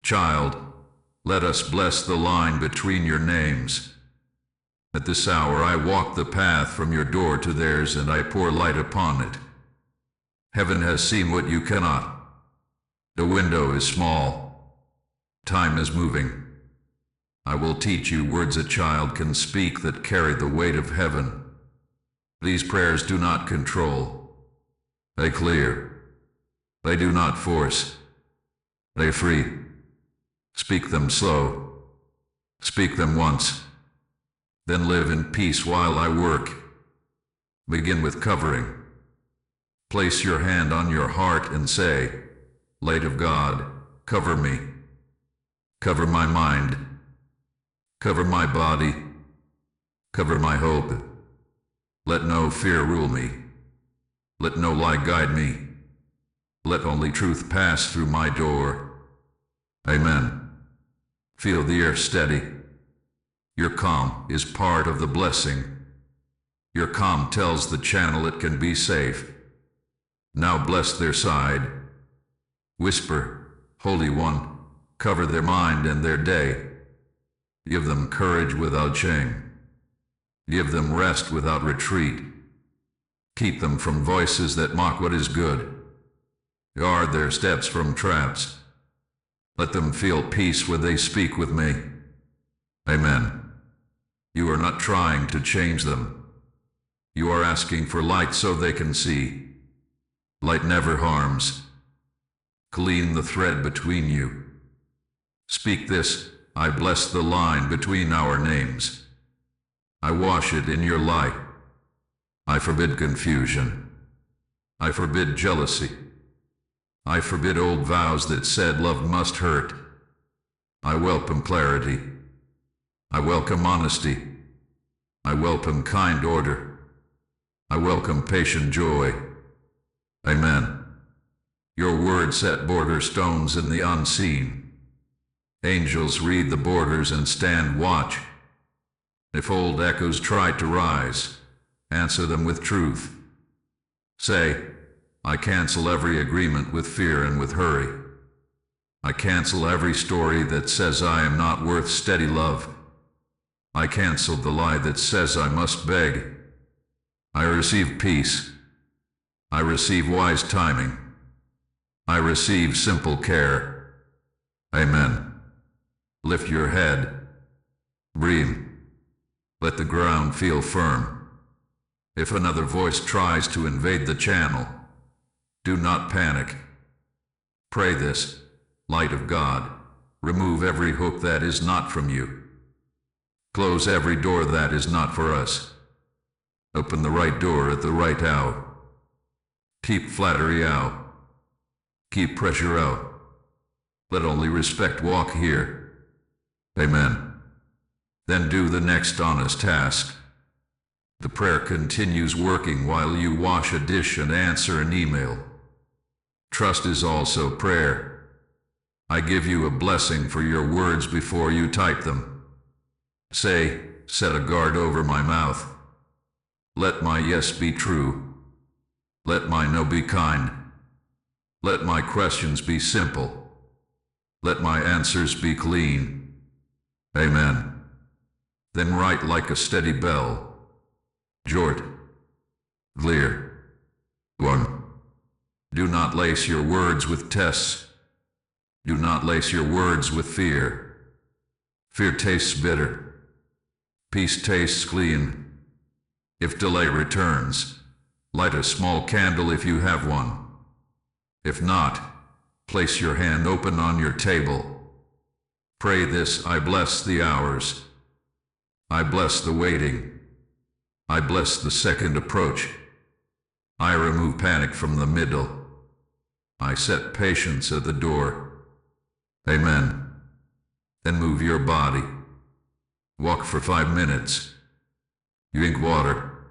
Child, let us bless the line between your names. At this hour I walk the path from your door to theirs, and I pour light upon it. Heaven has seen what you cannot. The window is small. Time is moving. I will teach you words a child can speak that carry the weight of heaven. These prayers do not control. They clear. They do not force. They free. Speak them slow. Speak them once. Then live in peace while I work. Begin with covering. Place your hand on your heart and say, Light of God, cover me. Cover my mind. Cover my body. Cover my hope. Let no fear rule me. Let no lie guide me. Let only truth pass through my door. Amen. Feel the air steady. Your calm is part of the blessing. Your calm tells the channel it can be safe. Now bless their side. Whisper, Holy One, cover their mind and their day. Give them courage without shame. Give them rest without retreat. Keep them from voices that mock what is good. Guard their steps from traps. Let them feel peace when they speak with me. Amen. You are not trying to change them. You are asking for light so they can see. Light never harms. Clean the thread between you. Speak this: I bless the line between our names. I wash it in your light. I forbid confusion. I forbid jealousy. I forbid old vows that said love must hurt. I welcome clarity. I welcome honesty. I welcome kind order. I welcome patient joy. Amen. Your word set border stones in the unseen. Angels read the borders and stand watch. If old echoes try to rise, answer them with truth. Say, I cancel every agreement with fear and with hurry. I cancel every story that says I am not worth steady love. I cancel the lie that says I must beg. I receive peace. I receive wise timing. I receive simple care. Amen. Lift your head. Breathe. Let the ground feel firm. If another voice tries to invade the channel, do not panic. Pray this: Light of God, remove every hook that is not from you. Close every door that is not for us. Open the right door at the right hour. Keep flattery out. Keep pressure out. Let only respect walk here. Amen. Then do the next honest task. The prayer continues working while you wash a dish and answer an email. Trust is also prayer. I give you a blessing for your words before you type them. Say, set a guard over my mouth. Let my yes be true. Let my no be kind. Let my questions be simple. Let my answers be clean. Amen. Then write like a steady bell. Jort. Clear. 1. Do not lace your words with tests. Do not lace your words with fear. Fear tastes bitter. Peace tastes clean. If delay returns, light a small candle if you have one. If not, place your hand open on your table. Pray this: I bless the hours. I bless the waiting. I bless the second approach. I remove panic from the middle. I set patience at the door. Amen. Then move your body. Walk for 5 minutes. Drink water.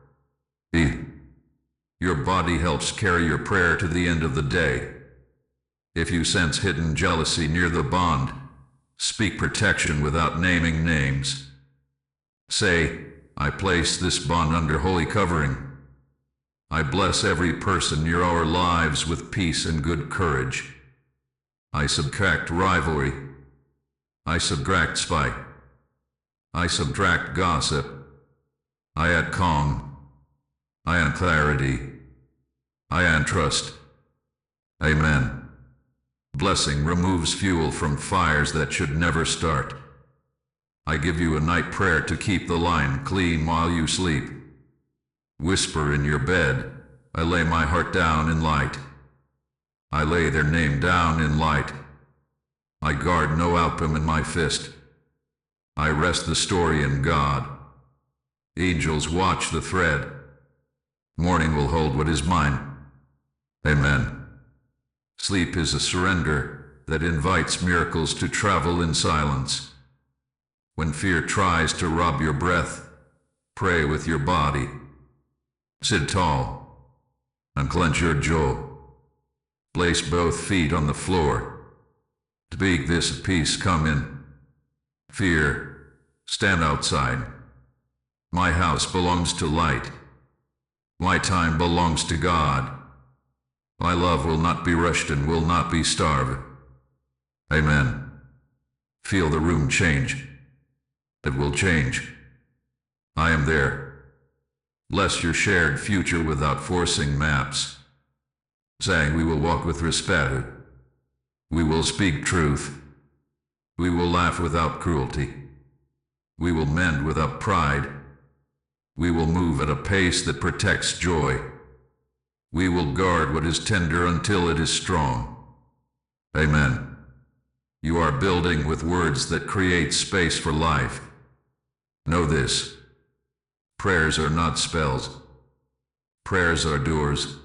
Eat. Your body helps carry your prayer to the end of the day. If you sense hidden jealousy near the bond, speak protection without naming names. Say, I place this bond under holy covering. I bless every person near our lives with peace and good courage. I subtract rivalry. I subtract spite. I subtract gossip. I add calm. I add clarity. I add trust. Amen. Blessing removes fuel from fires that should never start. I give you a night prayer to keep the line clean while you sleep. Whisper in your bed, I lay my heart down in light. I lay their name down in light. I guard no album in my fist. I rest the story in God. Angels watch the thread. Morning will hold what is mine. Amen. Sleep is a surrender that invites miracles to travel in silence. When fear tries to rob your breath, pray with your body. Sit tall. Unclench your jaw. Place both feet on the floor. Speak this peace come in. Fear, stand outside. My house belongs to light. My time belongs to God. My love will not be rushed and will not be starved. Amen. Feel the room change. It will change. I am there. Bless your shared future without forcing maps. Saying we will walk with respect. We will speak truth. We will laugh without cruelty. We will mend without pride. We will move at a pace that protects joy. We will guard what is tender until it is strong. Amen. You are building with words that create space for life. Know this. Prayers are not spells. Prayers are doors.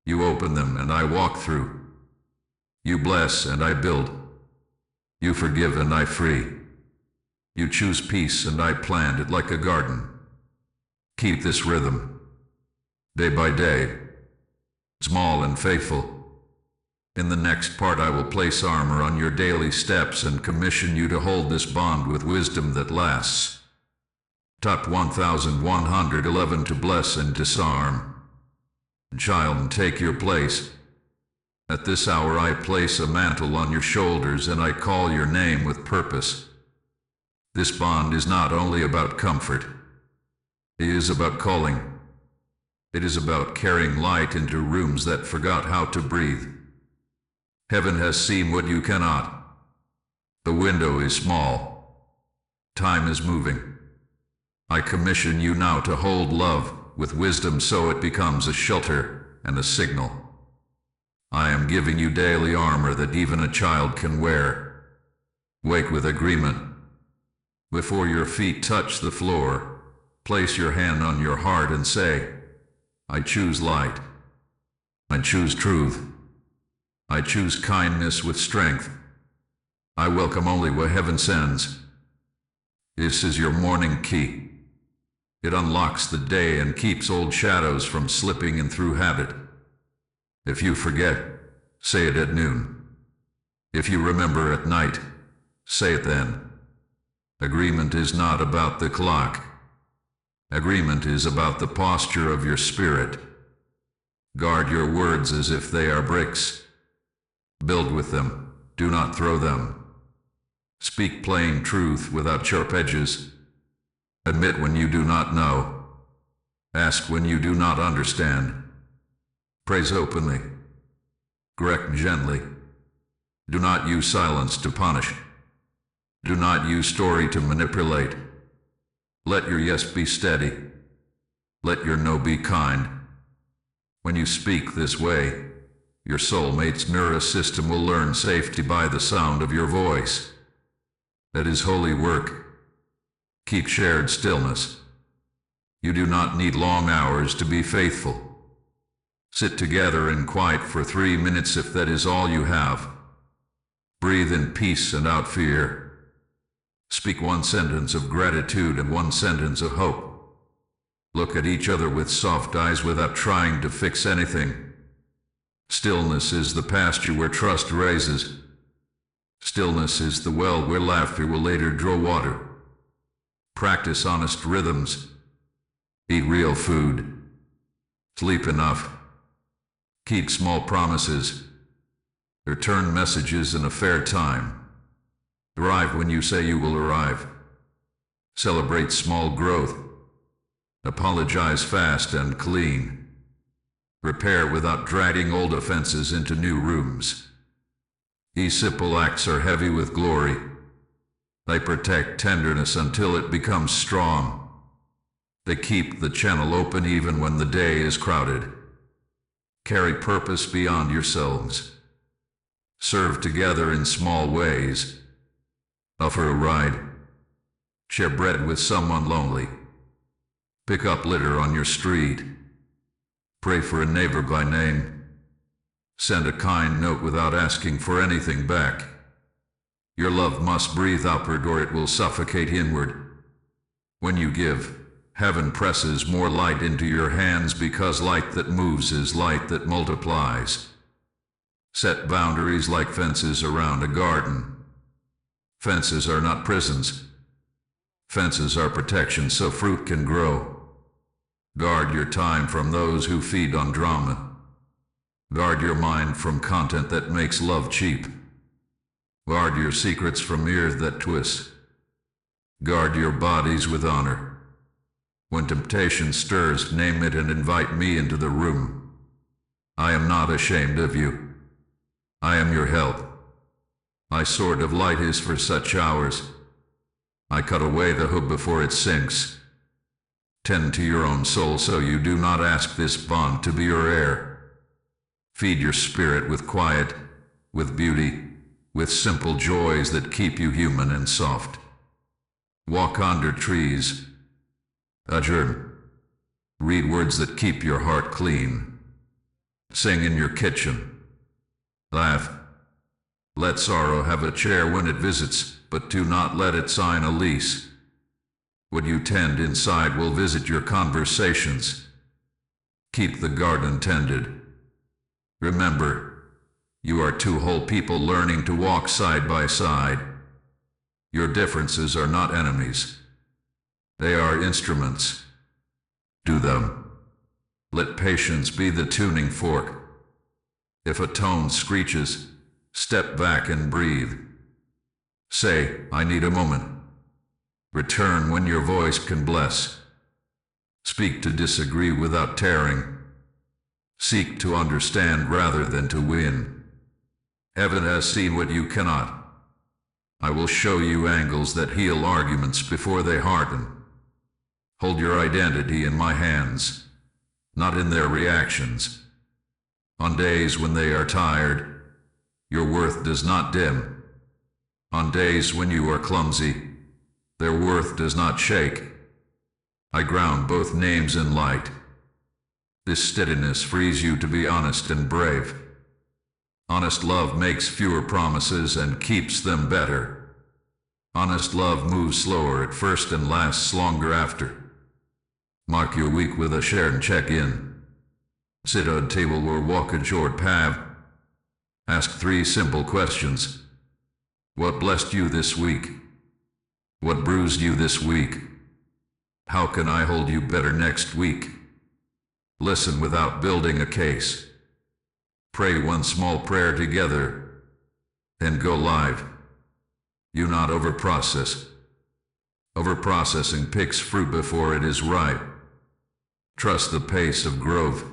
You open them and I walk through. You bless and I build. You forgive and I free. You choose peace and I plant it like a garden. Keep this rhythm. Day by day. Small and faithful. In the next part I will place armor on your daily steps and commission you to hold this bond with wisdom that lasts. Top 1111 to bless and disarm. Child, take your place. At this hour I place a mantle on your shoulders and I call your name with purpose. This bond is not only about comfort. It is about calling. It is about carrying light into rooms that forgot how to breathe. Heaven has seen what you cannot. The window is small. Time is moving. I commission you now to hold love with wisdom so it becomes a shelter and a signal. I am giving you daily armor that even a child can wear. Wake with agreement. Before your feet touch the floor, place your hand on your heart and say, I choose light. I choose truth. I choose kindness with strength. I welcome only what heaven sends. This is your morning key. It unlocks the day and keeps old shadows from slipping in through habit. If you forget, say it at noon. If you remember at night, say it then. Agreement is not about the clock. Agreement is about the posture of your spirit. Guard your words as if they are bricks. Build with them, do not throw them. Speak plain truth without sharp edges. Admit when you do not know. Ask when you do not understand. Praise openly. Correct gently. Do not use silence to punish. Do not use story to manipulate. Let your yes be steady. Let your no be kind. When you speak this way, your soulmate's nervous system will learn safety by the sound of your voice. That is holy work. Keep shared stillness. You do not need long hours to be faithful. Sit together in quiet for 3 minutes if that is all you have. Breathe in peace and out fear. Speak one sentence of gratitude and one sentence of hope. Look at each other with soft eyes without trying to fix anything. Stillness is the pasture where trust raises. Stillness is the well where laughter will later draw water. Practice honest rhythms. Eat real food. Sleep enough. Keep small promises. Return messages in a fair time. Arrive when you say you will arrive. Celebrate small growth. Apologize fast and clean. Repair without dragging old offenses into new rooms. These simple acts are heavy with glory. They protect tenderness until it becomes strong. They keep the channel open even when the day is crowded. Carry purpose beyond yourselves. Serve together in small ways. Offer a ride. Share bread with someone lonely. Pick up litter on your street. Pray for a neighbor by name. Send a kind note without asking for anything back. Your love must breathe upward or it will suffocate inward. When you give, heaven presses more light into your hands because light that moves is light that multiplies. Set boundaries like fences around a garden. Fences are not prisons. Fences are protection so fruit can grow. Guard your time from those who feed on drama. Guard your mind from content that makes love cheap. Guard your secrets from ears that twist. Guard your bodies with honor. When temptation stirs, name it and invite me into the room. I am not ashamed of you. I am your help. My sword of light is for such hours. I cut away the hook before it sinks. Tend to your own soul so you do not ask this bond to be your heir. Feed your spirit with quiet, with beauty, with simple joys that keep you human and soft. Walk under trees. Adjourn. Read words that keep your heart clean. Sing in your kitchen. Laugh. Let sorrow have a chair when it visits, but do not let it sign a lease. What you tend inside will visit your conversations. Keep the garden tended. Remember, you are two whole people learning to walk side by side. Your differences are not enemies. They are instruments. Do them. Let patience be the tuning fork. If a tone screeches, step back and breathe. Say, I need a moment. Return when your voice can bless. Speak to disagree without tearing. Seek to understand rather than to win. Heaven has seen what you cannot. I will show you angles that heal arguments before they harden. Hold your identity in my hands, not in their reactions. On days when they are tired, your worth does not dim. On days when you are clumsy, their worth does not shake. I ground both names in light. This steadiness frees you to be honest and brave. Honest love makes fewer promises and keeps them better. Honest love moves slower at first and lasts longer after. Mark your week with a shared check-in. Sit at a table or walk a short path. Ask 3 simple questions. What blessed you this week? What bruised you this week? How can I hold you better next week? Listen without building a case. Pray one small prayer together, then go live. You not overprocess. Overprocessing picks fruit before it is ripe. Trust the pace of growth.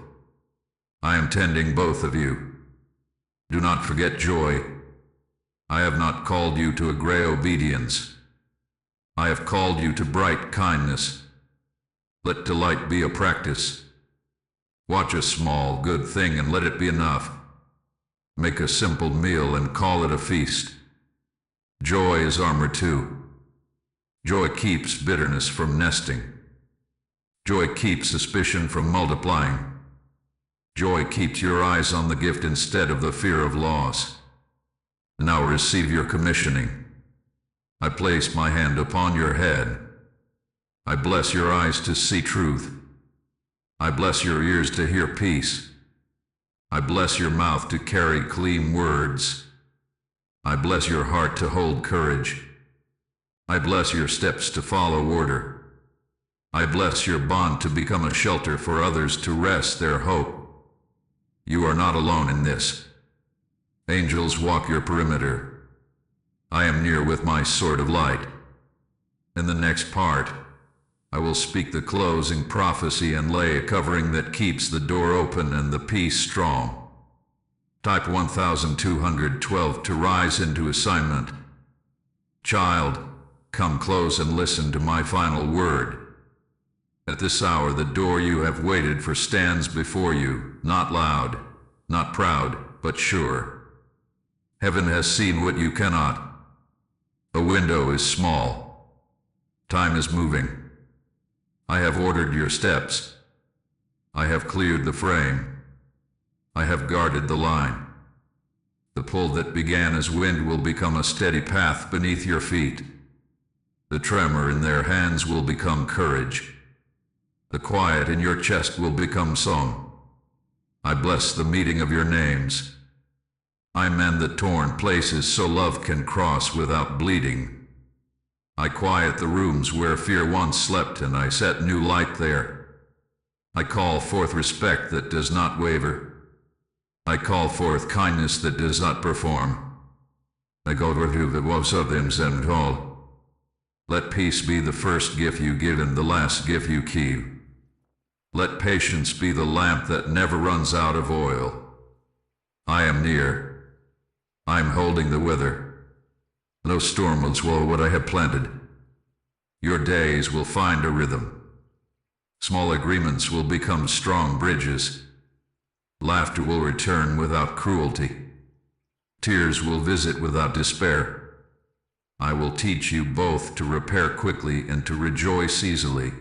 I am tending both of you. Do not forget joy. I have not called you to a gray obedience. I have called you to bright kindness. Let delight be a practice. Watch a small, good thing and let it be enough. Make a simple meal and call it a feast. Joy is armor too. Joy keeps bitterness from nesting. Joy keeps suspicion from multiplying. Joy keeps your eyes on the gift instead of the fear of loss. Now receive your commissioning. I place my hand upon your head. I bless your eyes to see truth. I bless your ears to hear peace. I bless your mouth to carry clean words. I bless your heart to hold courage. I bless your steps to follow order. I bless your bond to become a shelter for others to rest their hope. You are not alone in this. Angels walk your perimeter. I am near with my sword of light. In the next part, I will speak the closing prophecy and lay a covering that keeps the door open and the peace strong. Type 1212 to rise into assignment. Child, come close and listen to my final word. At this hour the door you have waited for stands before you, not loud, not proud, but sure. Heaven has seen what you cannot. The window is small. Time is moving. I have ordered your steps. I have cleared the frame. I have guarded the line. The pull that began as wind will become a steady path beneath your feet. The tremor in their hands will become courage. The quiet in your chest will become song. I bless the meeting of your names. I mend the torn places so love can cross without bleeding. I quiet the rooms where fear once slept and I set new light there. I call forth respect that does not waver. I call forth kindness that does not perform. I go to the woes of them and all. Let peace be the first gift you give and the last gift you keep. Let patience be the lamp that never runs out of oil. I am near. I am holding the weather. No storm will swallow what I have planted. Your days will find a rhythm. Small agreements will become strong bridges. Laughter will return without cruelty. Tears will visit without despair. I will teach you both to repair quickly and to rejoice easily.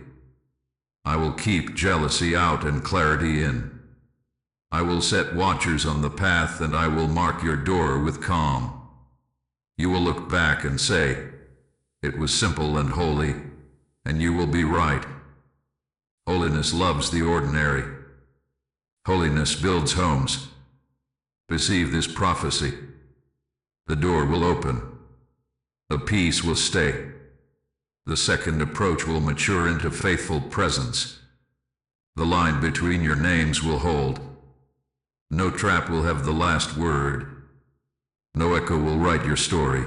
I will keep jealousy out and clarity in. I will set watchers on the path and I will mark your door with calm. You will look back and say, it was simple and holy, and you will be right. Holiness loves the ordinary. Holiness builds homes. Receive this prophecy. The door will open. The peace will stay. The second approach will mature into faithful presence. The line between your names will hold. No trap will have the last word. No echo will write your story.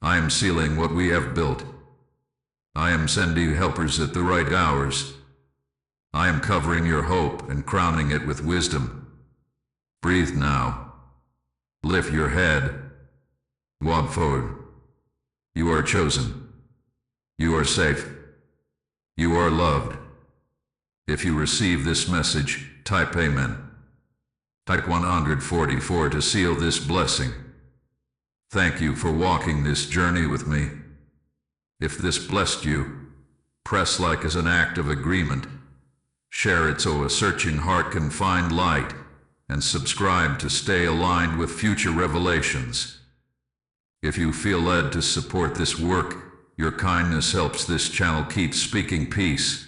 I am sealing what we have built. I am sending helpers at the right hours. I am covering your hope and crowning it with wisdom. Breathe now. Lift your head. Walk forward. You are chosen. You are safe. You are loved. If you receive this message, type Amen. Type 144 to seal this blessing. Thank you for walking this journey with me. If this blessed you, press like as an act of agreement. Share it so a searching heart can find light, and subscribe to stay aligned with future revelations. If you feel led to support this work, your kindness helps this channel keep speaking peace.